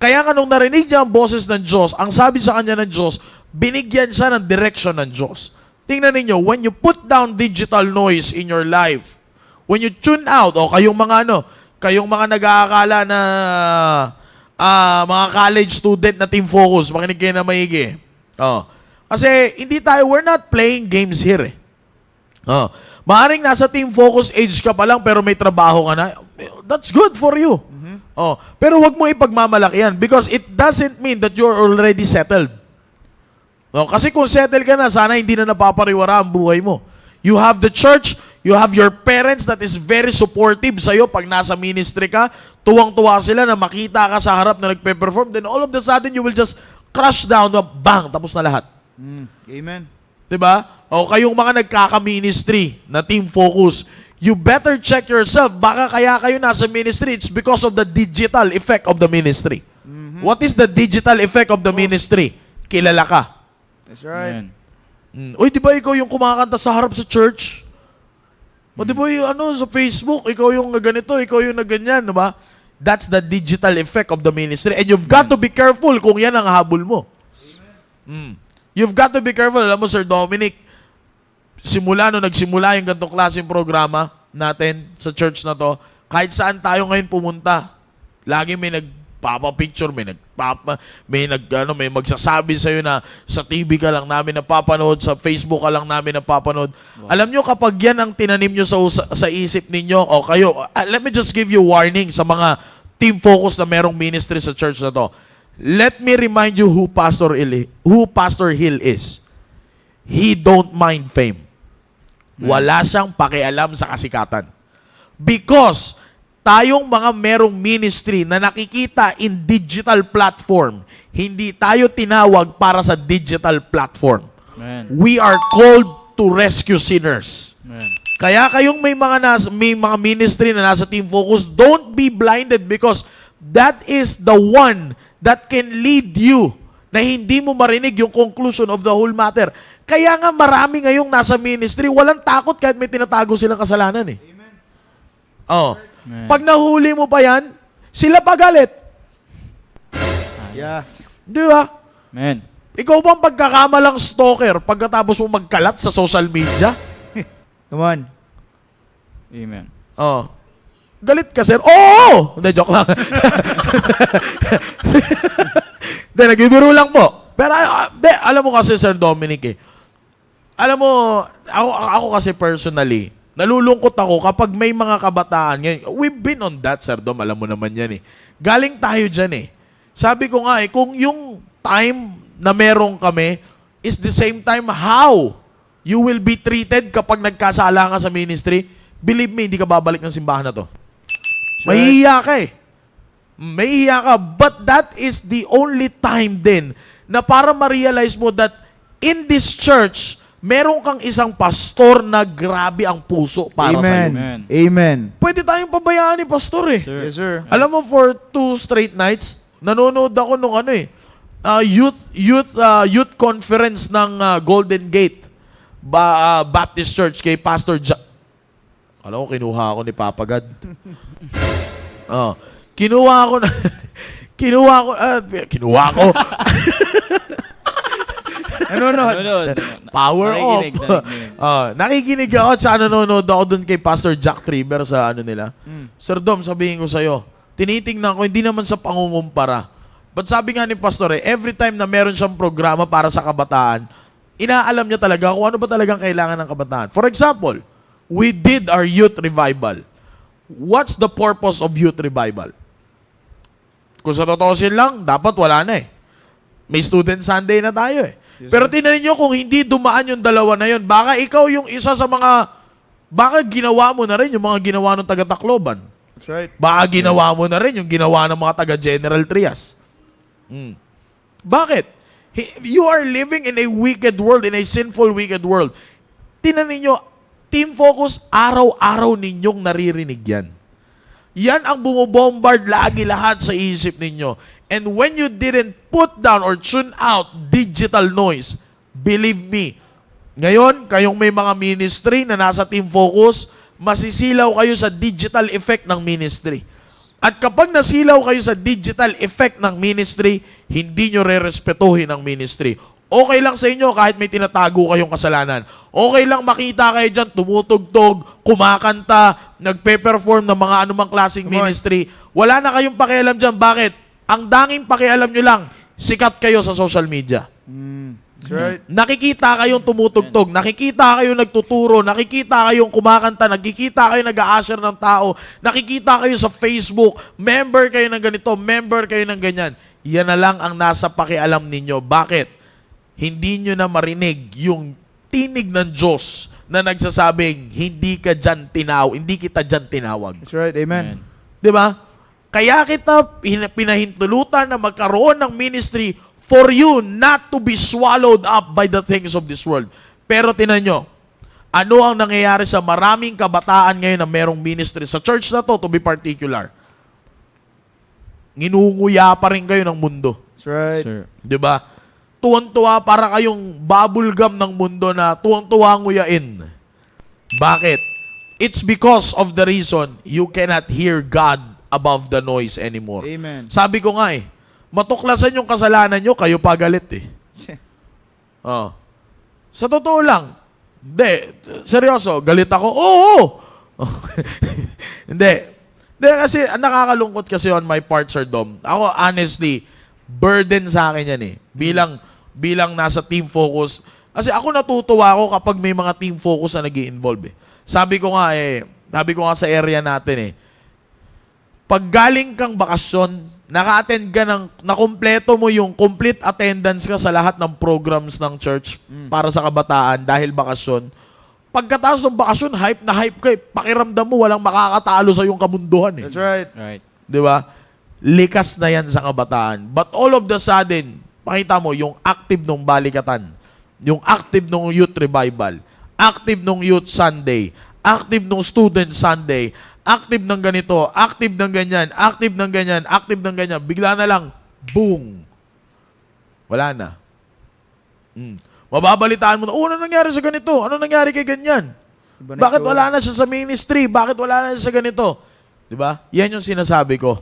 Kaya nga nung narinig niya ang boses ng Diyos, ang sabi sa kanya ng Diyos, binigyan siya ng direction ng Diyos. Tingnan ninyo, when you put down digital noise in your life, when you tune out, kayong mga nag-aakala na mga college student na Team Focus, makinig kayo na maigi. Kasi we're not playing games here Maaring nasa Team Focus age ka pa lang pero may trabaho ka na, that's good for you. Pero wag mo ipagmamalaki yan because it doesn't mean that you're already settled. Kasi kung settled ka na, sana hindi na napapariwara ang buhay mo. You have the church, you have your parents that is very supportive sa'yo pag nasa ministry ka, tuwang-tuwa sila na makita ka sa harap na nagpe-perform, then all of the sudden you will just crush down, bang, tapos na lahat. Amen. Diba? Kayong mga nagkaka-ministry na Team Focus, you better check yourself. Baka kaya kayo nasa ministry, it's because of the digital effect of the ministry. What is the digital effect of the ministry? Kilala ka. That's right. Amen. Uy, di ba ikaw yung kumakanta sa harap sa church? O di ba yung sa Facebook, ikaw yung ganito, ikaw yung ganyan, di ba? That's the digital effect of the ministry. And you've got to be careful kung yan ang habol mo. You've got to be careful. Alam mo, Sir Dominic, nung nagsimula yung ganitong klaseng programa natin sa church na to, kahit saan tayo ngayon pumunta, lagi may nagpapa-picture, may magsasabi sa'yo na sa TV ka lang namin napapanood, sa Facebook ka lang namin napapanood. Wow. Alam nyo, kapag yan ang tinanim nyo sa isip ninyo, kayo, let me just give you warning sa mga Team Focus na merong ministry sa church na to. Let me remind you who Pastor Hill is. He don't mind fame. Wala siyang pakialam sa kasikatan. Because tayong mga merong ministry na nakikita in digital platform, hindi tayo tinawag para sa digital platform. Amen. We are called to rescue sinners. Amen. Kaya kayong may mga ministry na nasa Team Focus, don't be blinded because that is the one that can lead you na hindi mo marinig yung conclusion of the whole matter. Kaya nga marami ngayong nasa ministry, walang takot kahit may tinatago silang kasalanan Amen. Amen. Pag nahuli mo pa yan, sila pagalit. Yeah. Di ba? Amen. Ikaw bang pagkakamalang stalker pagkatapos mo magkalat sa social media? Come on. Amen. Galit ka, sir? Oo! Hindi, joke lang. Hindi, nagbibiro lang po. Pero, alam mo kasi, Sir Dominic, alam mo, ako kasi personally, nalulungkot ako kapag may mga kabataan. We've been on that, Sir Dom. Alam mo naman yan Galing tayo dyan Sabi ko nga kung yung time na meron kami is the same time how you will be treated kapag nagkasala ka sa ministry, believe me, hindi ka babalik ng simbahan na to. Sure. Mahihiya ka Mahihiya ka. But that is the only time din na para ma-realize mo that in this church, meron kang isang pastor na grabe ang puso para Amen. sa'yo. Amen. Amen. Pwede tayong pabayaan ni pastor Sir. Yes, sir. Alam mo, for 2 straight nights, nanonood ako nung youth conference ng Golden Gate Baptist Church kay Pastor Alam ko, kinuha ako ni Papa God. Kinuha ko. Nanonood. Power Nakikinig, off. nakikinig. Nakikinig ako at nanonood ako dun kay Pastor Jack Trieber sa nila. Sir Dom, sabihin ko sa'yo, tinitingnan ko, hindi naman sa pangungumpara. But sabi nga ni Pastor every time na meron siyang programa para sa kabataan, inaalam niya talaga kung ano ba talagang kailangan ng kabataan. For example, we did our youth revival. What's the purpose of youth revival? Kung sa totoosin lang, dapat wala na May Student Sunday na tayo Pero tingnan niyo kung hindi dumaan yung dalawa na yun, baka ikaw yung isa sa baka ginawa mo na rin yung mga ginawa ng taga-Tacloban. That's right. Baka ginawa mo na rin yung ginawa ng mga taga-General Trias. Bakit? You are living in a wicked world, in a sinful, wicked world. Tingnan niyo, Team Focus, araw-araw ninyong naririnig yan. Yan ang bumubombard lagi lahat sa isip ninyo. And when you didn't put down or tune out digital noise, believe me, ngayon, kayong may mga ministry na nasa Team Focus, masisilaw kayo sa digital effect ng ministry. At kapag nasilaw kayo sa digital effect ng ministry, hindi nyo re-respetuhin ang ministry. Okay lang sa inyo kahit may tinatago kayong kasalanan. Okay lang makita kayo dyan, tumutugtog, kumakanta, nagpe-perform ng mga anumang klaseng ministry. Wala na kayong pakialam dyan. Bakit? Ang danging pakialam nyo lang, sikat kayo sa social media. That's right. Nakikita kayong tumutugtog, nakikita kayong nagtuturo, nakikita kayong kumakanta, nakikita kayong nag-a-usher ng tao, nakikita kayo sa Facebook, member kayo ng ganito, member kayo ng ganyan. Yan na lang ang nasa pakialam ninyo. Bakit? Hindi nyo na marinig yung tinig ng Diyos na nagsasabing, hindi kita dyan tinawag. That's right. Amen. Di ba? Kaya kita pinahintulutan na magkaroon ng ministry for you not to be swallowed up by the things of this world. Pero tinan nyo, ano ang nangyayari sa maraming kabataan ngayon na merong ministry? Sa church na to be particular. Nginunguya pa rin kayo ng mundo. That's right. Sir. Di ba? Tuwang-tuwa para kayong bubblegum ng mundo na tuwang-tuwa nguyain. Bakit? It's because of the reason you cannot hear God above the noise anymore. Amen. Sabi ko nga matuklasan yung kasalanan nyo, kayo pa galit Sa totoo lang, hindi, seryoso, galit ako? Oo! Hindi, kasi nakakalungkot kasi on my part, Sir Dom. Ako, honestly, burden sa akin yan bilang nasa Team Focus. Kasi ako natutuwa ako kapag may mga Team Focus na nag-i-involve Sabi ko nga sa area natin pag galing kang bakasyon, naka-attend ka nakumpleto mo yung complete attendance ka sa lahat ng programs ng church para sa kabataan dahil bakasyon. Pagkatapos ng bakasyon, hype na hype ka pakiramdam mo, walang makakatalo sa yung kamunduhan That's right. Right. Di ba? Likas na yan sa kabataan. But all of the sudden, pakita mo, yung active nung balikatan, yung active nung youth revival, active nung youth Sunday, active nung student Sunday, active ng ganito, active ng ganyan, active ng ganyan, active ng ganyan, bigla na lang, boom! Wala na. Mababalitaan mo na, ano nangyari sa ganito? Ano nangyari kay ganyan? Bakit wala na siya sa ministry? Bakit wala na siya sa ganito? Diba? Yan yung sinasabi ko.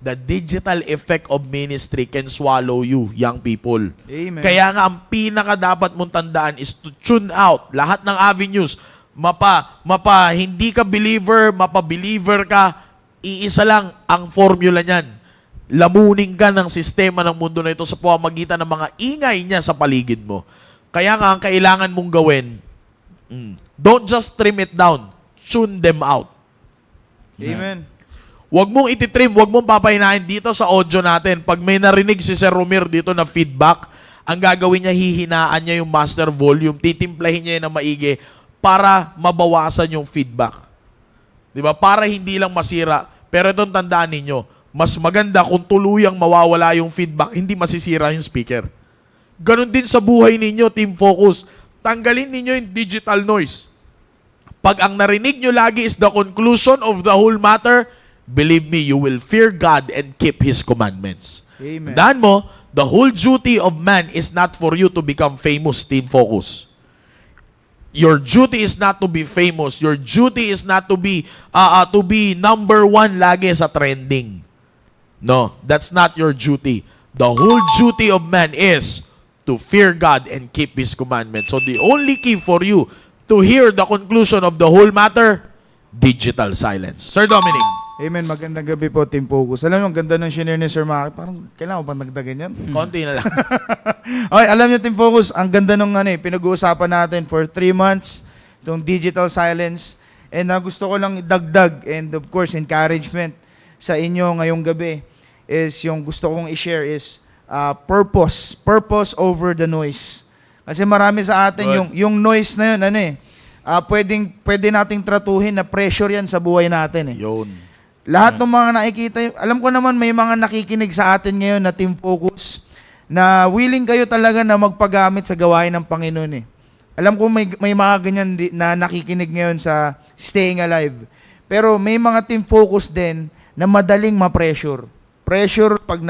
The digital effect of ministry can swallow you, young people. Amen. Kaya nga, ang pinaka dapat mong tandaan is to tune out lahat ng avenues. Hindi ka believer, mapa-believer ka, iisa lang ang formula niyan. lamunin ka ng sistema ng mundo na ito sa pamamagitan ng mga ingay niya sa paligid mo. Kaya nga, ang kailangan mong gawin, don't just trim it down, tune them out. Amen. Huwag mong ititrim, huwag mong papahinahin dito sa audio natin. Pag may narinig si Sir Romir dito na feedback, ang gagawin niya, hihinaan niya yung master volume, titimplahin niya yun na maigi para mabawasan yung feedback. Diba? Para hindi lang masira. Pero itong tandaan ninyo, mas maganda kung tuluyang mawawala yung feedback, hindi masisira yung speaker. Ganon din sa buhay ninyo, Team Focus. Tanggalin ninyo yung digital noise. Pag ang narinig nyo lagi is the conclusion of the whole matter, believe me, you will fear God and keep His commandments. Amen. Tandaan mo, the whole duty of man is not for you to become famous, Team Focus. Your duty is not to be famous. Your duty is not to be number one lagi sa trending. No, that's not your duty. The whole duty of man is to fear God and keep His commandments. So the only key for you to hear the conclusion of the whole matter, digital silence. Sir Dominic. Amen. Magandang gabi po, Team Focus. Alam niyo, ang ganda ng shinare ni Sir Maki. Parang, kailangan ko bang nagdagan yan? Konti na lang. Okay, alam niyo, Team Focus, ang ganda nung pinag-uusapan natin for 3 months, itong digital silence. And gusto ko lang dagdag and of course, encouragement sa inyo ngayong gabi is yung gusto kong i-share is purpose. Purpose over the noise. Kasi marami sa atin yung noise na yun, pwede nating tratuhin na pressure yan sa buhay natin. Yun. Lahat ng mga nakikita, alam ko naman may mga nakikinig sa atin ngayon na Team Focus na willing kayo talaga na magpagamit sa gawain ng Panginoon. Alam ko may mga ganyan na nakikinig ngayon sa Staying Alive. Pero may mga Team Focus din na madaling ma-pressure. Pressure pag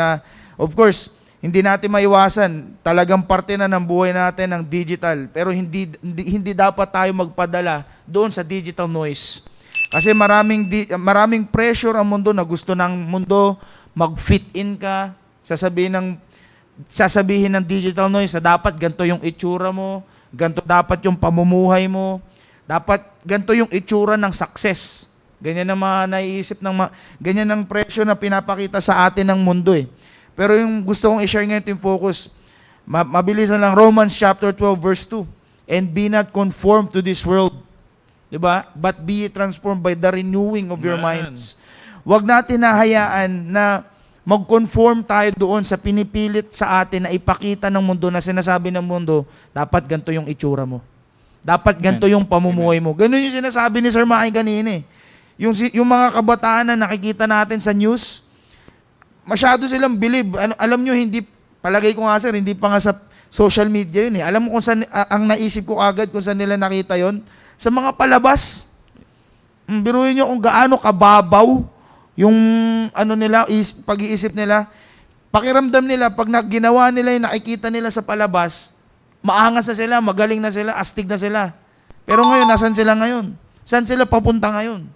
of course, hindi natin maiwasan. Talagang parte na ng buhay natin ng digital. Pero hindi dapat tayo magpadala doon sa digital noise. Kasi maraming pressure ang mundo na gusto ng mundo mag-fit in ka. Sasabihin ng digital noise na dapat ganito yung itsura mo, ganito dapat yung pamumuhay mo, dapat ganito yung itsura ng success. Ganyan ang mga naiisip ganyan ang pressure na pinapakita sa atin ng mundo Pero yung gusto kong i-share ngayon, Team Focus, mabilisan lang, Romans chapter 12 verse 2. And be not conformed to this world. Diba? But be transformed by the renewing of your minds. Huwag natin nahayaan na mag-conform tayo doon sa pinipilit sa atin na ipakita ng mundo na sinasabi ng mundo, dapat ganito yung itsura mo. Dapat ganito yung pamumuhay mo. Ganun yung sinasabi ni Sir Maki kanina Yung mga kabataan na nakikita natin sa news, masyado silang believe. Alam nyo, palagay ko nga sir, hindi pa nga sa social media yun Alam mo kung saan, ang naisip ko agad kung saan nila nakita yon sa mga palabas. Biruin nyo kung gaano kababaw yung pag-iisip nila. Pakiramdam nila, pag ginawa nila yung nakikita nila sa palabas, maangas na sila, magaling na sila, astig na sila. Pero ngayon, nasan sila ngayon? Saan sila papunta ngayon?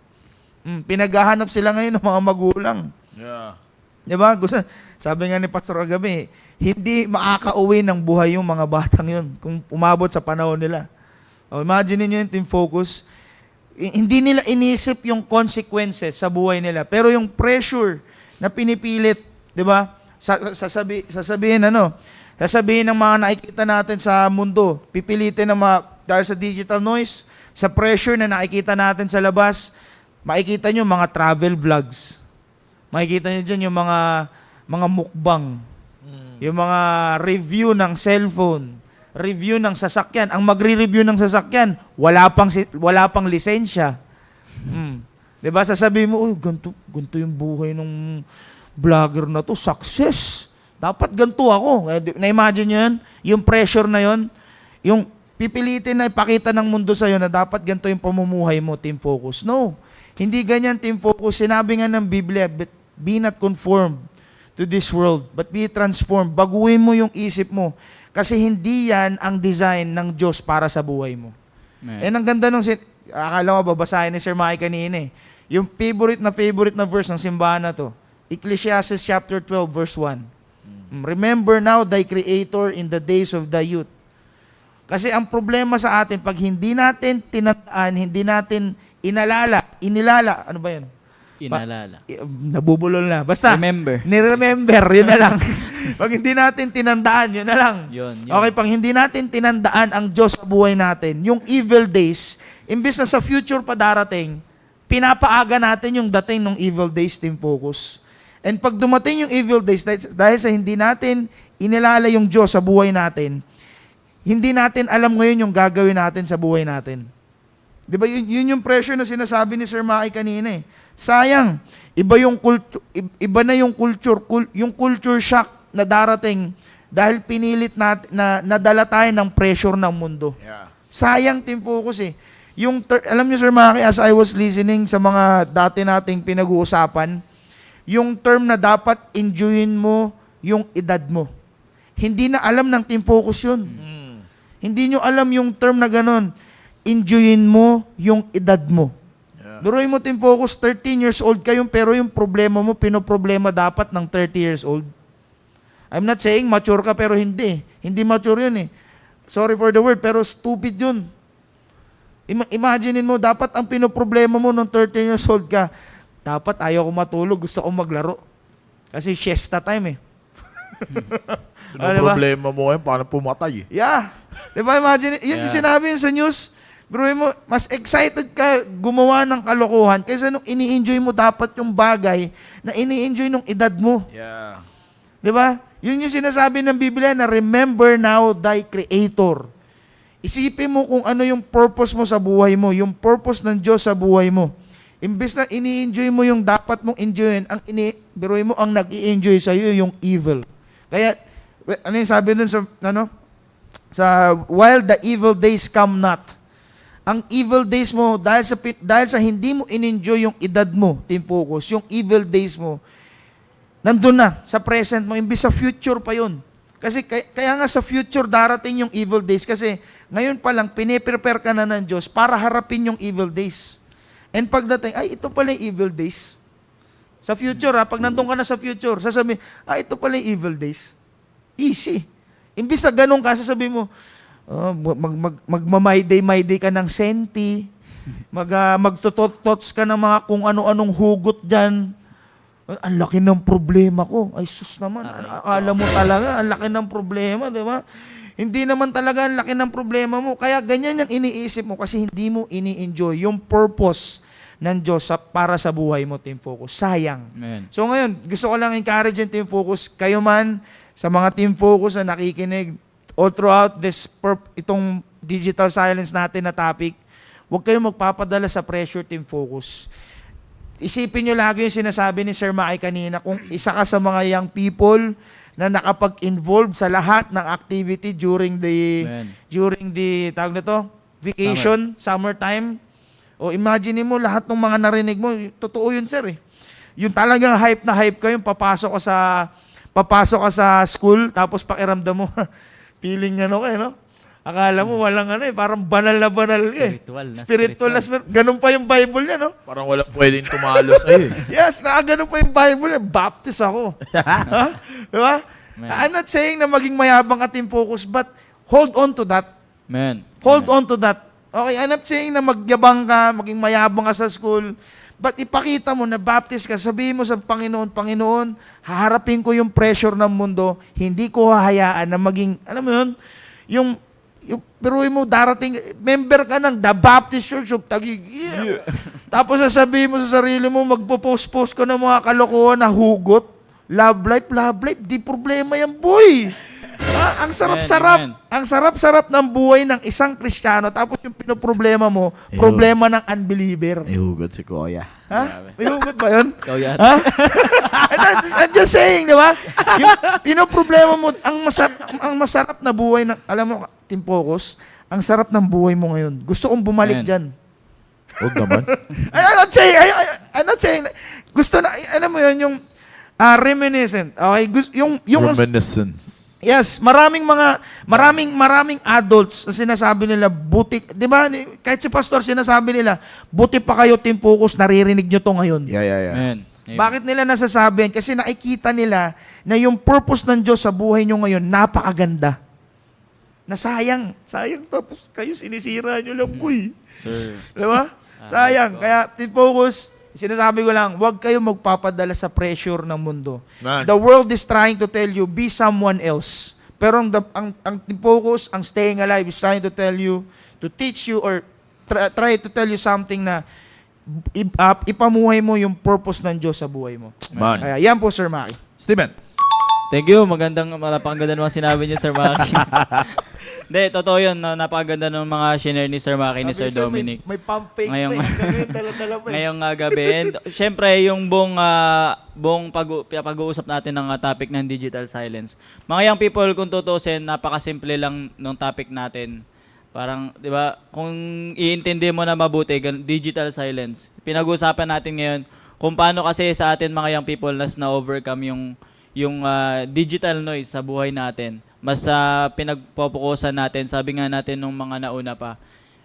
Pinaghahanap sila ngayon ng mga magulang. Yeah. Diba? Sabi nga ni Pastor kagabi, hindi makakauwi ng buhay yung mga batang yun kung umabot sa panahon nila. Imagine niyo yung Team Focus, hindi nila inisip yung consequences sa buhay nila. Pero yung pressure na pinipilit, di ba? Sasabihin ng mga nakikita natin sa mundo, pipilitin ng dahil sa digital noise, sa pressure na nakikita natin sa labas, makikita nyo mga travel vlogs. Makikita nyo dyan yung mga mukbang. Yung mga review ng cellphone. Review ng sasakyan. Ang magre-review ng sasakyan, wala pang lisensya. Diba? Sasabihin mo, ganito yung buhay ng vlogger na to. Success. Dapat ganito ako. Na-imagine nyo yun? Yung pressure na yun. Yung pipilitin na ipakita ng mundo sa'yo na dapat ganito yung pamumuhay mo, Team Focus. No. Hindi ganyan, Team Focus. Sinabi nga ng Biblia, be not conformed to this world, but be transformed. Baguhin mo yung isip mo. Kasi hindi yan ang design ng Diyos para sa buhay mo. And ang ganda nung, akala ko babasahin ni Sir Mike kanina yung favorite na verse ng simbahan na to. Ecclesiastes chapter 12 verse 1. Remember now thy Creator in the days of thy youth. Kasi ang problema sa atin, pag hindi natin tinatandaan, hindi natin inilala, ano ba yun? Inalala. Nabubulol na. Basta, Remember. ni-remember, yun na lang. Pag hindi natin tinandaan, yun na lang. Yun. Okay, pag hindi natin tinandaan ang Diyos sa buhay natin, yung evil days, imbis na sa future pa darating, pinapaaga natin yung dating ng evil days, Team Focus. And pag dumating yung evil days, dahil sa hindi natin inilala yung Diyos sa buhay natin, hindi natin alam ngayon yung gagawin natin sa buhay natin. Di ba? Yun yung pressure na sinasabi ni Sir Maki kanina eh. Sayang, iba na yung culture shock na darating dahil pinilit na nadala tayo ng pressure ng mundo. Yeah. Sayang, Team Focus eh. Alam niyo Sir Maki, as I was listening sa mga dati nating pinag-uusapan, yung term na dapat enjoyin mo yung edad mo. Hindi na alam ng Team Focus yun. Hindi nyo alam yung term na ganun. Enjoyin mo yung edad mo. Yeah. Biruin mo, Team Focus, 13 years old kayo, pero yung problema mo, pinoproblema dapat ng 30 years old. I'm not saying mature ka, pero hindi. Hindi mature yun eh. Sorry for the word, pero stupid yun. Imaginein mo, dapat ang pinoproblema mo nung 13 years old ka, dapat ayaw ko matulog, gusto ko maglaro. Kasi siesta time eh. Yung problema mo ngayon, paano pumatay eh. Yeah. Diba, imagine, yun yung sinabi yun sa news. Bro, mas excited ka gumawa ng kalokohan kaysa nung ini-enjoy mo dapat yung bagay na ini-enjoy nung edad mo. Yeah. Diba? Yun yung sinasabi ng Biblia na remember now thy Creator. Isipin mo kung ano yung purpose mo sa buhay mo, yung purpose ng Diyos sa buhay mo. Imbes na ini-enjoy mo yung dapat mong enjoyin, biruin mo ang nag-i-enjoy sa iyo yung evil. Kaya, ano yung sabi dun sa while the evil days come not. Ang evil days mo, dahil sa hindi mo in-enjoy yung edad mo, Team Focus, yung evil days mo, nandun na, sa present mo, imbis sa future pa yun. Kasi kaya nga sa future darating yung evil days, kasi ngayon pa lang, piniprepare ka na ng Diyos para harapin yung evil days. And pagdating, ay, ito pala yung evil days. Sa future, pag nandun ka na sa future, sasabihin, ito pala yung evil days. Easy. Imbis na ganun ka, sasabihin mo, magma-my day ka ng senti, magtutot-tots ka ng mga kung ano-anong hugot dyan. Ang laki ng problema ko. Ay, sus naman, akala mo talaga, ang laki ng problema, di ba? Hindi naman talaga ang laki ng problema mo. Kaya ganyan yung iniisip mo kasi hindi mo ini-enjoy yung purpose ng Diyos para sa buhay mo, Team Focus. Sayang. Amen. So ngayon, gusto ko lang encourage yung Team Focus. Kayo man, sa mga Team Focus na nakikinig all throughout itong digital silence natin na topic, huwag kayong magpapadala sa pressure, Team Focus. Isipin nyo lagi yung sinasabi ni Sir Maki kanina, kung isa ka sa mga young people na nakapag-involve sa lahat ng activity during the tawag na to, vacation, summertime. O imagine mo lahat ng mga narinig mo, totoo yun, sir eh. Yung talagang hype na hype ka, yung papasok ka sa school, tapos pakiramdam mo, feeling ano kayo, no? Akala mo walang ano eh, parang banal na banal eh. Spiritual na spiritual. Ganun pa yung Bible niya, no? Parang walang pwedeng tumalo sa'yo eh. Yes, ganun pa yung Bible niya. Baptist ako. Ha? Diba? I'm not saying na maging mayabang ka, Team Focus, but hold on to that. Amen. Hold on to that. Okay, I'm not saying na magyabang ka, maging mayabang ka sa school, but ipakita mo na Baptist ka, sabihin mo sa Panginoon, Panginoon, haharapin ko yung pressure ng mundo, hindi ko hahayaan na maging, alam mo yun, pero mo darating, member ka ng The Baptist Church of Taguig. Yeah. Tapos sasabihin mo sa sarili mo, magpo-post-post ko ng mga kalokohan na hugot, love life, di problema yan, boy. Ang sarap-sarap ng buhay ng isang Kristiyano, tapos yung pinoproblema mo, problema ng unbeliever. Ihugot si Kuya. Ha? May hugot ba yun? Ikaw yata. Ha? I'm just saying, di ba? Yung pinoproblema mo, ang masarap na buhay ng, alam mo, Team Focus, ang sarap ng buhay mo ngayon. Gusto kong bumalik dyan. Huwag naman. I'm not saying, gusto na, alam mo yun, yung reminiscent. Okay? Yung Reminiscence. yes, maraming adults na sinasabi nila, buti, di ba, kahit si pastor sinasabi nila, buti pa kayo, Team Focus, naririnig nyo to ngayon. Yeah. Amen. Bakit nila nasasabi yan? Kasi nakikita nila na yung purpose ng Diyos sa buhay nyo ngayon, napakaganda. Na sayang, tapos kayo sinisira nyo lang, boy. Sir. Di ba? Sayang. Kaya, Team Focus, Sinasabi ko lang, huwag kayo magpapadala sa pressure ng mundo. Man. The world is trying to tell you, be someone else. Pero ang focus, ang staying alive is trying to tell you, to teach you or try to tell you something na ipamuhay mo yung purpose ng Diyos sa buhay mo. Man. Kaya yan po, Sir Maki. Steven. Thank you. Napakaganda ng mga sinabi niyo, Sir Maki. Hindi, totoo yun. No? Napakaganda ng mga shinare ni Sir Maki, ni Sir Dominic. May pump fake Ngayong- pa eh. Dala-dala pa eh. Ngayong gabi. And syempre, yung buong pag-uusap natin ng topic ng digital silence. Mga young people, kung tutusin, napakasimple lang ng topic natin. Parang, di ba, kung iintindi mo na mabuti, digital silence. Pinag-uusapan natin ngayon kung paano kasi sa atin mga young people na-overcome yung digital noise sa buhay natin. Mas pinagpopokusan natin, sabi nga natin nung mga nauna pa,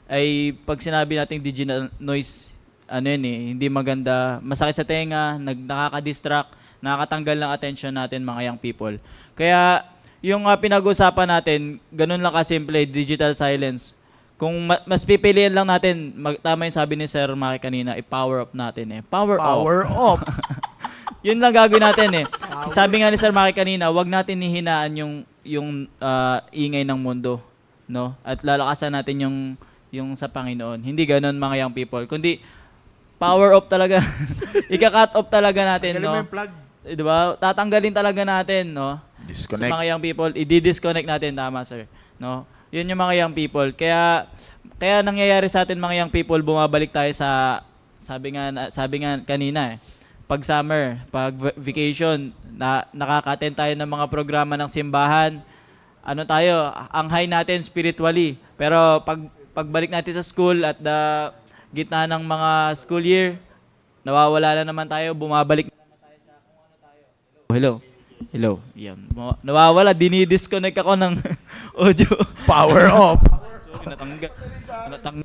ay pag sinabi nating digital noise, hindi maganda, masakit sa tenga, nakaka-distract, nakakatanggal ng attention natin mga young people. Kaya yung pinag-usapan natin, ganun lang kasimple, digital silence. Kung mas pipiliin lang natin, tama yung sabi ni Sir Maki kanina, i-power up natin Power up. Yun lang gagawin natin Sabi nga ni Sir Maki kanina, wag natin hihinaan yung ingay ng mundo, no? At lalakasan natin yung sa Panginoon. Hindi ganoon mga young people. Kundi power up talaga. Ika-cut off talaga natin, no? Plug. Diba? Tatanggalin talaga natin, no? Disconnect. Sa mga young people, i-disconnect natin, tama sir, no? Yun yung mga young people. Kaya nangyayari sa atin mga young people, bumabalik tayo sa sabi nga kanina pag summer, pag vacation, nakaka-attend tayo ng mga programa ng simbahan. Ano tayo, ang high natin spiritually. Pero pagbalik natin sa school at gitna ng mga school year, nawawala na naman tayo, bumabalik na naman tayo sa kung ano tayo. Hello. Yan. Nawawala, dinidisconnect ako ng audio. Power up. Sorry, natanggal.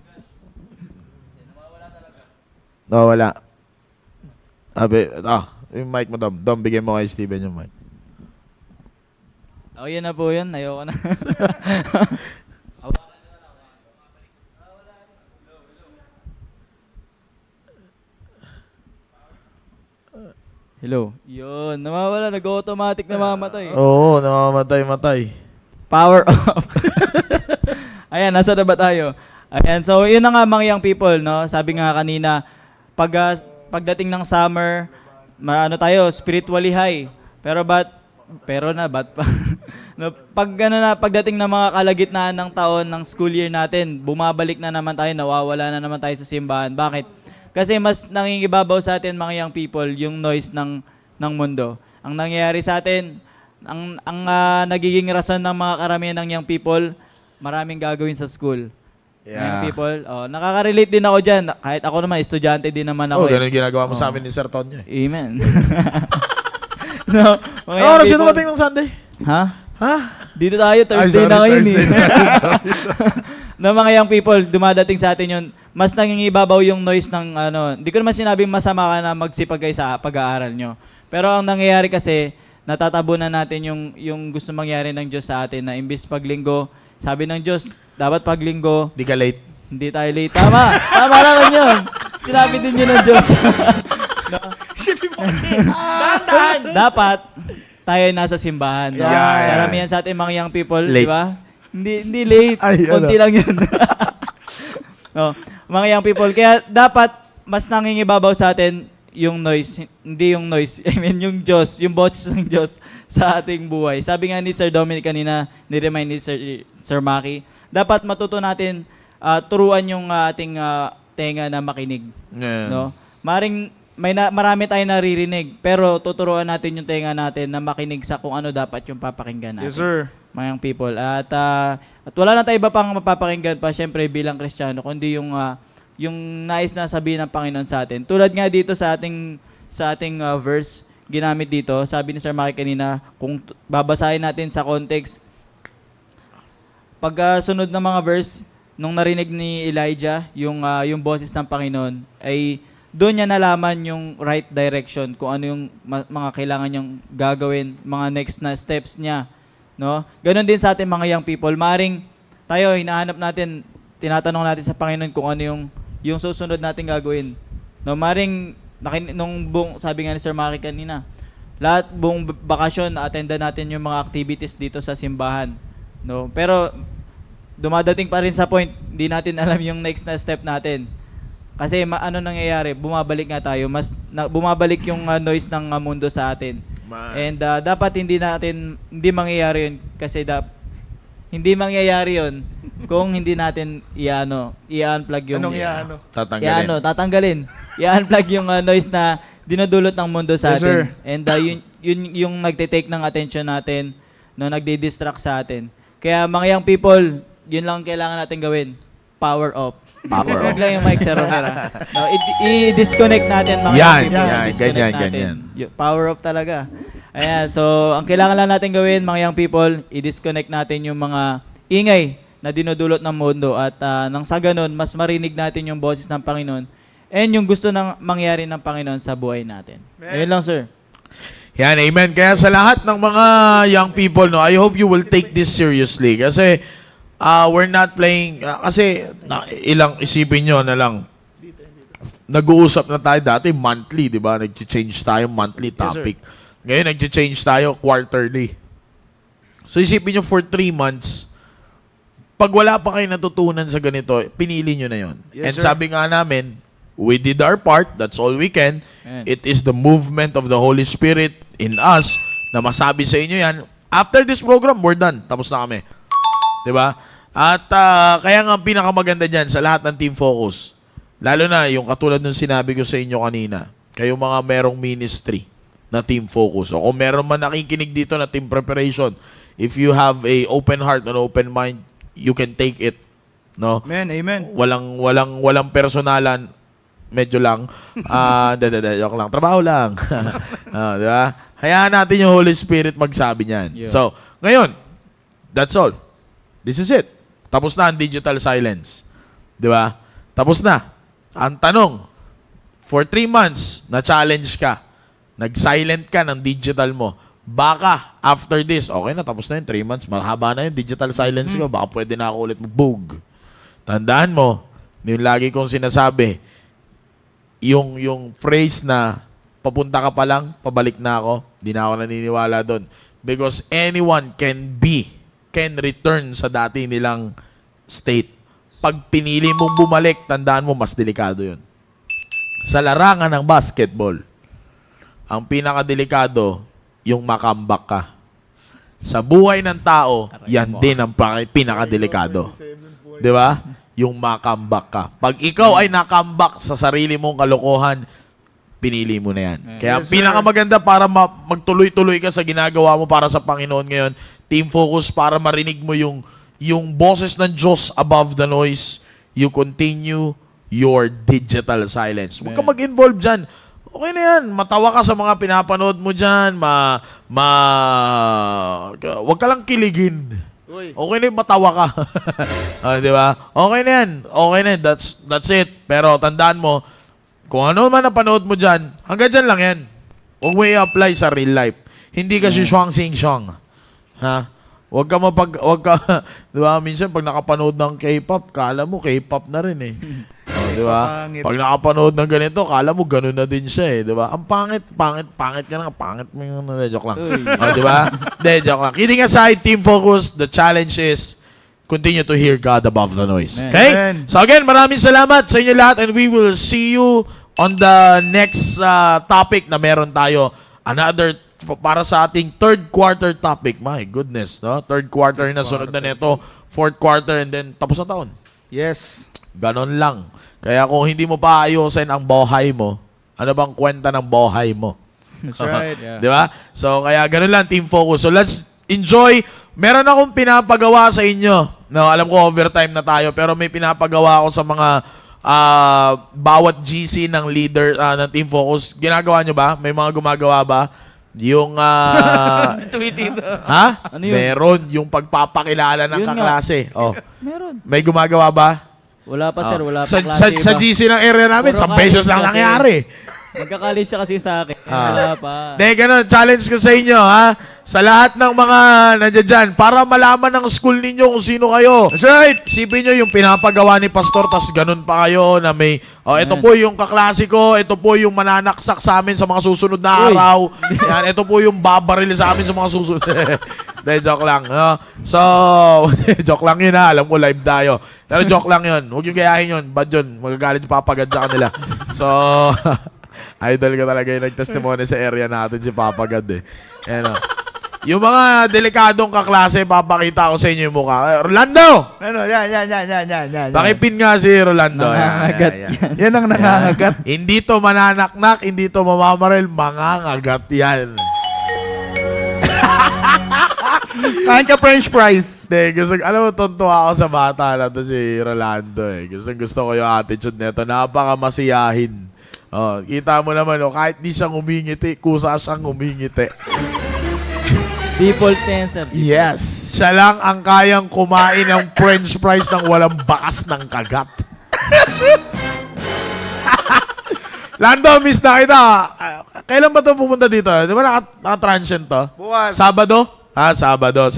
Wala. Yung mic mo, Dom. Dom, bigyan mo kay Steven yung mic. Oh, yun na po yun. Ayoko na. Hello. Yun. Nawawala. Nag-automatic na mamatay. Oo, namamatay-matay. Power off. Ayan, nasa na ba tayo? Ayan, so yun na nga mga young people, no? Sabi nga kanina, pagdating ng summer, tayo, spiritually high. Pero pa? No, pagdating ng mga kalagitnaan ng taon ng school year natin, bumabalik na naman tayo, nawawala na naman tayo sa simbahan. Bakit? Kasi mas nangingibabaw sa atin mga young people yung noise ng mundo. Ang nangyayari sa atin, ang nagiging rason ng mga karamihan ng young people, maraming gagawin sa school. Young people, nakaka-relate din ako dyan. Kahit ako naman, estudyante din naman ako. Ganun ginagawa mo sa amin ni Sir Tonyo. Amen. No, mga young Oras people- yung dumating ng Sunday? Ha? Ha? Dito tayo, Thursday sorry, na ngayon Thursday No, mga young people, dumadating sa atin yun, mas nangingibabaw yung noise ng hindi ko naman sinabing masama ka na magsipag kayo sa pag-aaral nyo. Pero ang nangyayari kasi, natatabunan natin yung gusto mangyari ng Diyos sa atin na imbis paglinggo, sabi ng Diyos, dapat paglinggo, Di ka late. hindi tayo late. Tama naman yun. Sinabi din yun ng Diyos. No? Isipin mo kasi, dahan-dahan. Dapat tayo ay nasa simbahan. No? Yeah. Karamihan sa ating mga young people, Late. di ba? Hindi late. Ay, Konti lang yun. No, mga young people. Kaya dapat mas nangingibabaw sa atin yung noise, hindi yung noise. I mean, yung Diyos, yung boses ng Diyos sa ating buhay. Sabi nga ni Sir Dominic kanina, ni-remind ni Sir Maki, dapat matuto natin turuan yung ating tenga na makinig. Yeah. No? Marami tayong naririnig, pero tuturuan natin yung tenga natin na makinig sa kung ano dapat yung papakinggan natin. Yes, sir. Mga young people. At wala na tayo iba pang mapapakinggan pa, syempre bilang Kristiyano, kundi yung nais na sabihin ng Panginoon sa atin. Tulad nga dito sa ating verse, ginamit dito, sabi ni Sir Maki kanina, kung babasahin natin sa context, pag sunod ng mga verse, nung narinig ni Elijah, yung boses ng Panginoon, ay doon niya nalaman yung right direction, kung ano yung mga kailangan niyang gagawin, mga next na steps niya. No? Ganon din sa ating mga young people. Maring tayo, hinahanap natin, tinatanong natin sa Panginoon kung ano yung susunod nating gagawin. No? Maring sabi nga ni Sir Maki kanina, lahat buong bakasyon na-attendan natin yung mga activities dito sa simbahan, no? Pero dumadating pa rin sa point, hindi natin alam yung next na step natin. Kasi ano nangyayari, bumabalik nga tayo, bumabalik yung noise ng mundo sa atin. And dapat hindi mangyayari yun kasi hindi mangyayari yun kung hindi natin i-unplug yung tatanggalin. I-unplug yung noise na dinudulot ng mundo sa Yes, sir. atin. And yun yung nagte-take ng attention natin, no, nagdi-distract sa atin. Kaya mga young people, yun lang kailangan natin gawin. Power off. Huwag lang yung mic, Sir Romero. No, i-disconnect natin mga young people. I-disconnect natin. Power off talaga. Ayan, so ang kailangan lang natin gawin mga young people, i-disconnect natin yung mga ingay na dinudulot ng mundo at nang sa ganun, mas marinig natin yung boses ng Panginoon and yung gusto nang mangyari ng Panginoon sa buhay natin. Ayun lang, sir. Yan, amen. Kaya sa lahat ng mga young people, no, I hope you will take this seriously. Kasi we're not playing, ilang isipin nyo na lang, nag-uusap na tayo dati monthly, di ba? Nag-change tayo monthly topic. Ngayon, nag-change tayo quarterly. So, isipin nyo for 3 months, pag wala pa kayo natutunan sa ganito, pinili nyo na yon. Yes, And sir. sabi nga namin, we did our part, that's all we can. Amen. It is the movement of the Holy Spirit in us na masabi sa inyo yan. After this program, we're done. Tapos na kami. Diba? At kaya nga ang pinakamaganda dyan sa lahat ng Team Focus, lalo na yung katulad ng sinabi ko sa inyo kanina, kayong mga merong ministry na Team Focus. O kung meron man nakikinig dito na Team Preparation, if you have a open heart and open mind, you can take it. No? Amen, amen. Walang personalan, medyo lang. Joke lang. Trabaho lang. Di ba? Hayaan natin yung Holy Spirit magsabi niyan. Yeah. So, ngayon, that's all. This is it. Tapos na ang digital silence. Di ba? Tapos na. Ang tanong, for 3 months, na-challenge ka. Nag-silent ka ng digital mo. Baka, after this, okay na, tapos na yun, 3 months, mahaba na yun, digital silence ko, baka pwede na ako ulit mag-boog. Tandaan mo, yung lagi kong sinasabi, yung phrase na, papunta ka pa lang, pabalik na ako, di na ako naniniwala doon. Because anyone can return sa dati nilang state. Pag pinili mong bumalik, tandaan mo, mas delikado yun. Sa larangan ng basketball, ang pinakadelikado, yung makambak ka. Sa buhay ng tao, yan din ang pinakadelikado. Di ba? Yung makambak ka. Pag ikaw ay nakambak sa sarili mong kalokohan, pinili mo na yan. Kaya ang Yes, sir. pinakamaganda para magtuloy-tuloy ka sa ginagawa mo para sa Panginoon ngayon, Team Focus, para marinig mo yung boses ng Diyos above the noise, you continue your digital silence. Huwag ka mag-involve dyan. Okay na yan. Matawa ka sa mga pinapanood mo dyan. Huwag ka lang kiligin. Okay na yung matawa ka. Di ba? Okay na yan. Okay na yan. That's it. Pero tandaan mo, kung ano man napanood mo dyan, hanggang dyan lang yan. Huwag mo i-apply sa real life. Hindi ka si Shuang Sing Shuang. Ha? Huwag ka, di ba? Minsan pag nakapanood ng K-pop, kala mo K-pop na rin eh. Di ba? Pangit. Pag nakapanood ng ganito, kala mo ganun na din siya eh. Di ba? Ang pangit ka na. Pangit mo yung joke lang. Di ba? Joke lang. Kidding aside, Team Focus, the challenge is continue to hear God above the noise. Amen. Okay? Amen. So again, maraming salamat sa inyo lahat and we will see you on the next topic na meron tayo. Another para sa ating third quarter topic. My goodness, no? Third quarter na sunod na nito, fourth quarter and then tapos na taon. Yes. Ganon lang. Kaya kung hindi mo pa ayusin ang buhay mo, ano bang kwenta ng buhay mo? That's right. Yeah. Di ba? So, kaya ganun lang, Team Focus. So, let's enjoy. Meron akong pinapagawa sa inyo. No, alam ko overtime na tayo, pero may pinapagawa ako sa mga bawat GC ng leader ng Team Focus. Ginagawa nyo ba? May mga gumagawa ba? Yung ha? Ano yun? Meron yung pagpapakilala ng Yun nga. kaklase. Oh. Meron. May gumagawa ba? Wala pa, sir. Wala pa Sa klase GC ng area namin, Puro 10 beses kain lang kasi. nangyari. Magkakalis siya kasi sa akin. Ah. Wala pa. Hindi, ganun. Challenge ko sa inyo, ha? Sa lahat ng mga nandiyan dyan, para malaman ng school ninyo kung sino kayo. That's right. Isipin nyo yung pinapagawa ni Pastor, tas ganun pa kayo na may, ito Yan. po yung kaklase ko, ito po yung mananaksak sa amin sa mga susunod na Uy. araw. Yan, ito po yung babaril sa amin sa mga susunod. Hindi, joke lang. No? So, joke lang yun ha. Alam ko, live tayo. Pero joke lang yun. Huwag yung gayahin yun. Bad yun. Magagalit yung papagad sa kanila. So, idol ko talaga yung nag-testimony sa area natin si Papagad eh. Ano. Yung mga delikadong kaklase, papakita ko sa inyo yung mukha. Rolando! Ano, yan. Pakipin nga si Rolando. Nangangagat Yan. Yan ang nangangagat. Hindi to mananaknak, hindi to mamamaril, mangangagat yan. Kain ka french fries. Gusto, alam mo, tontuwa ako sa bata na to si Rolando eh. Gusto ko yung attitude nito. Napaka-masiyahin. Oh, kita mo naman, kahit di siyang umingiti, kusa siyang umingiti. Default tenser. Yes, siya lang ang kayang kumain ng french fries ng walang bakas ng kagat. Lando, miss na kita. Kailan ba ito pupunta dito? Di ba naka-transient to? Bukas. Sabado? Sabado.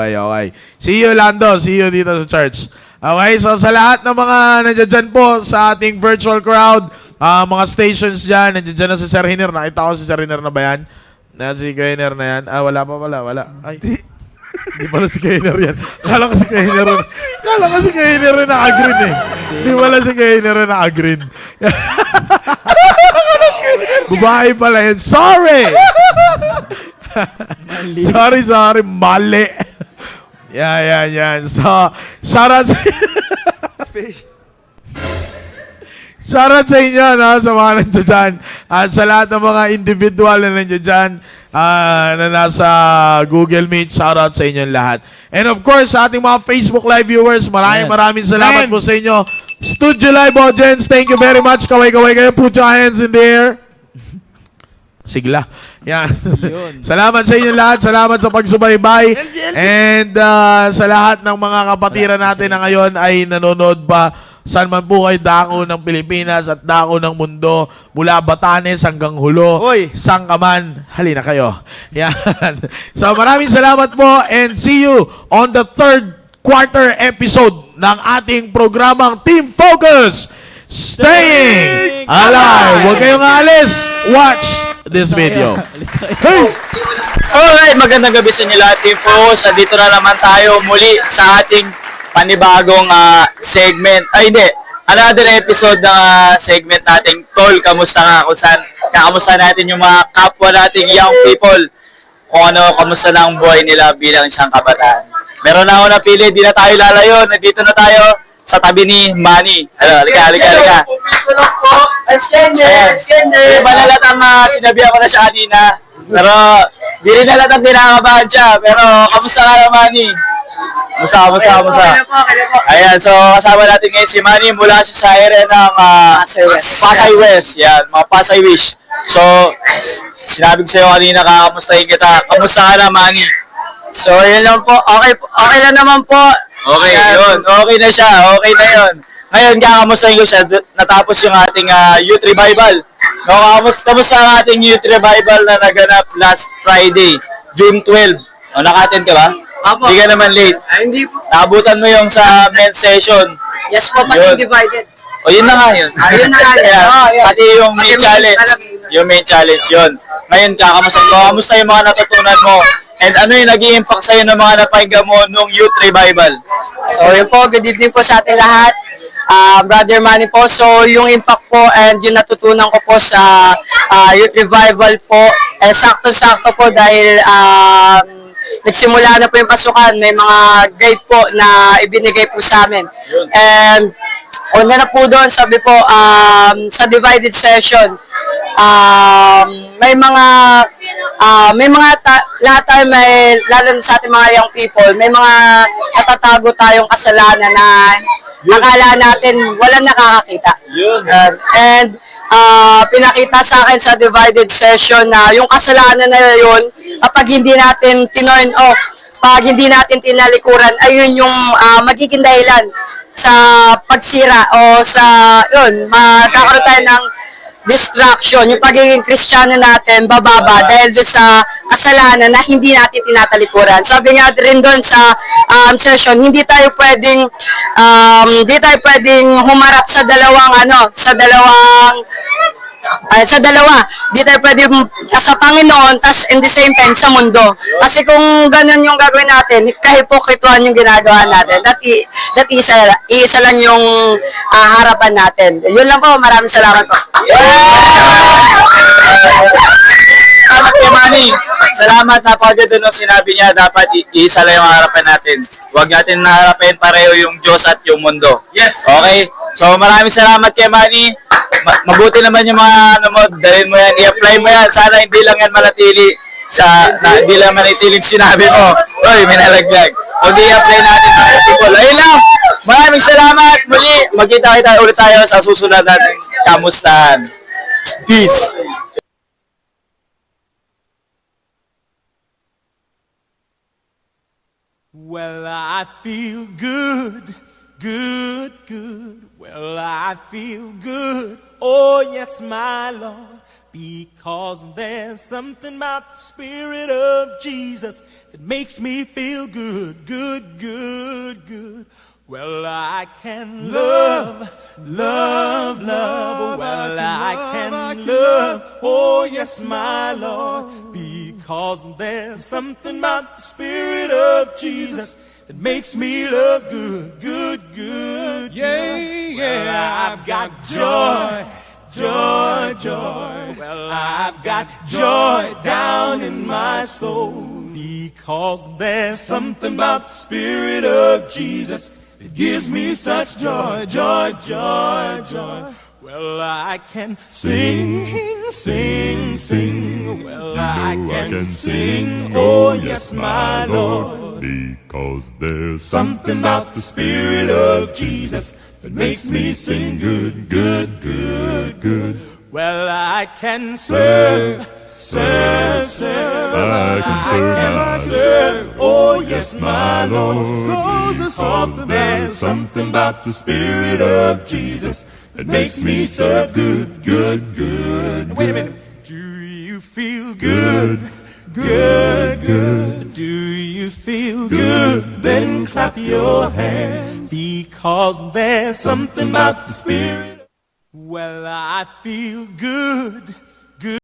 Okay. See you, Lando. See you dito sa church. Okay, so sa lahat ng mga nandiyan dyan po sa ating virtual crowd, mga stations dyan, nandiyan dyan na si Sir Hiner. Nakita ko si Sir Hiner na ba yan? Si Hiner na yan. Wala pa pala. Ay, hindi pala si Hiner yan. Kala ko si Hiner rin naka-green eh. Hindi pala si Hiner rin naka-green. Babae pala yan. Sorry! Sorry. Mali. Yan. So, shoutout sa inyo, no? Sa mga nandiyan dyan. At sa lahat ng mga individual na nandiyan dyan, na nasa Google Meet, shoutout sa inyo lahat. And of course, sa ating mga Facebook Live viewers, maraming salamat po sa inyo. Studio Live audience, thank you very much. Kaway-kaway kayo. Put your hands in the air. Sigla. Yan. Salamat sa inyo lahat. Salamat sa pagsubaybay. And sa lahat ng mga kapatiran natin na ngayon ay nanonood pa saan man po kayo dako ng Pilipinas at dako ng mundo, mula Batanes hanggang Hulo, saan ka man, halina kayo. Yan. So maraming salamat po and see you on the third quarter episode ng ating programang Team Focus, Staying Alive. Huwag kayong aalis. Watch this video. Hey! Alright, magandang gabi sa inyo lahat, Team Focus. Dito na naman tayo muli sa ating panibagong segment. Ay, hindi. Another episode ng segment nating Tol, kamusta ka? Kung saan kakamusta natin yung mga kapwa nating young people. Kung kamusta na ang buhay nila bilang isang kabataan. Meron na ako napili, di na tayo lalayo. Nandito na tayo sa tabi ni Manny. Halika. Di ba nalatang sinabi ako na siya kanina? Pero di rin nalatang kinakabahan siya. Pero kamusta ka na, Manny? Kamusta? Ayan, so kasama natin ngayon si Manny mula sa area ng Pasay West. Yan, mga Pasay Wish. So, sinabi ko sa'yo kanina, kakamustahin kita. Kamusta ka na, Manny? So, yun lang po. Okay lang naman po. Okay, yun. Okay na siya. Okay na yun. Ngayon, kakamustahin ko siya. Natapos yung ating youth revival. No, kamusta ang ating youth revival na naganap last Friday, June 12? O, naka-attend ka ba? Apo. Hindi ka naman late. Hindi po. Naabutan mo yung sa men's session. Yes po, pati Yun. divided. O, yun na nga yun. Yun na nga yun. Kaya, Yun. pati yung main challenge. Yung main challenge yun. Ngayon, kamusta yung mga natutunan mo? And ano yung naging impact sa'yo ng mga napahinggan mo nung youth revival? So, yun po. Good evening po sa ating lahat. Brother Manny po. So, yung impact po and yung natutunan ko po sa youth revival po, sakto-sakto po dahil nagsimula na po yung pasukan. May mga guide po na ibinigay po sa amin. And una na po doon, sabi po, sa divided session, may mga lahat tayo lalo na sa ating mga young people, may mga natatago tayong kasalanan na akala natin walang nakakakita. And pinakita sa akin sa divided session na yung kasalanan na yun, kapag hindi natin tinorn off, pag hindi natin tinalikuran, ayun yung magiging dahilan sa pagsira o sa, yun, magkakaroon tayo ng distraction, yung pagiging Kristiyano natin, bababa dahil doon sa kasalanan na hindi natin tinatalikuran. Sabi nga rin doon sa session, hindi tayo pwedeng humarap sa dalawa. Di tayo pwede sa Panginoon, tas in the same time sa mundo. Kasi kung ganun yung gagawin natin, kahipokrituhan yung ginagawa natin. Isa lang yung harapan natin. Yun lang po, maraming salamat po. Salamat kay Manny. Salamat, napakaganda nung sinabi niya, dapat iisa lang yung harapan natin. Huwag natin naharapin pareho yung Diyos at yung mundo. Yes. Okay? So maraming salamat kay Manny. Mabuti naman yung mga dalhin mo yan, i-apply mo yan. Sana hindi lang yan manatili hindi lang manatiling sinabi mo. Oy, may nalaglag. Kundi i-apply natin mga people. Ayun lang. Maraming salamat. Muli, magkita-kita ulit tayo sa susunod natin kamustahan. Peace. Well, I feel good, good, good. Well, I feel good. Oh, yes, my Lord. Because there's something about the Spirit of Jesus that makes me feel good, good, good, good. Well, I can love, love, love. Well, I can love. Oh, yes, my Lord. Because there's something about the Spirit of Jesus that makes me love good, good, good. Yeah, yeah. Well, I've got joy, joy, joy. Well, I've got joy down in my soul. Because there's something about the Spirit of Jesus that gives me such joy, joy, joy, joy. Well, I can sing, sing, sing. Well, I can sing, oh yes, my Lord. Because there's something about the Spirit of Jesus that makes me sing good, good, good, good. Well, I can serve, serve, serve. I can serve, oh yes, my Lord. Because there's something about the Spirit of Jesus that makes me serve good, good, good. Wait a minute. Do you feel good, good, good? Do you feel good? Then clap your hands. Because there's something about the Spirit. Well, I feel good.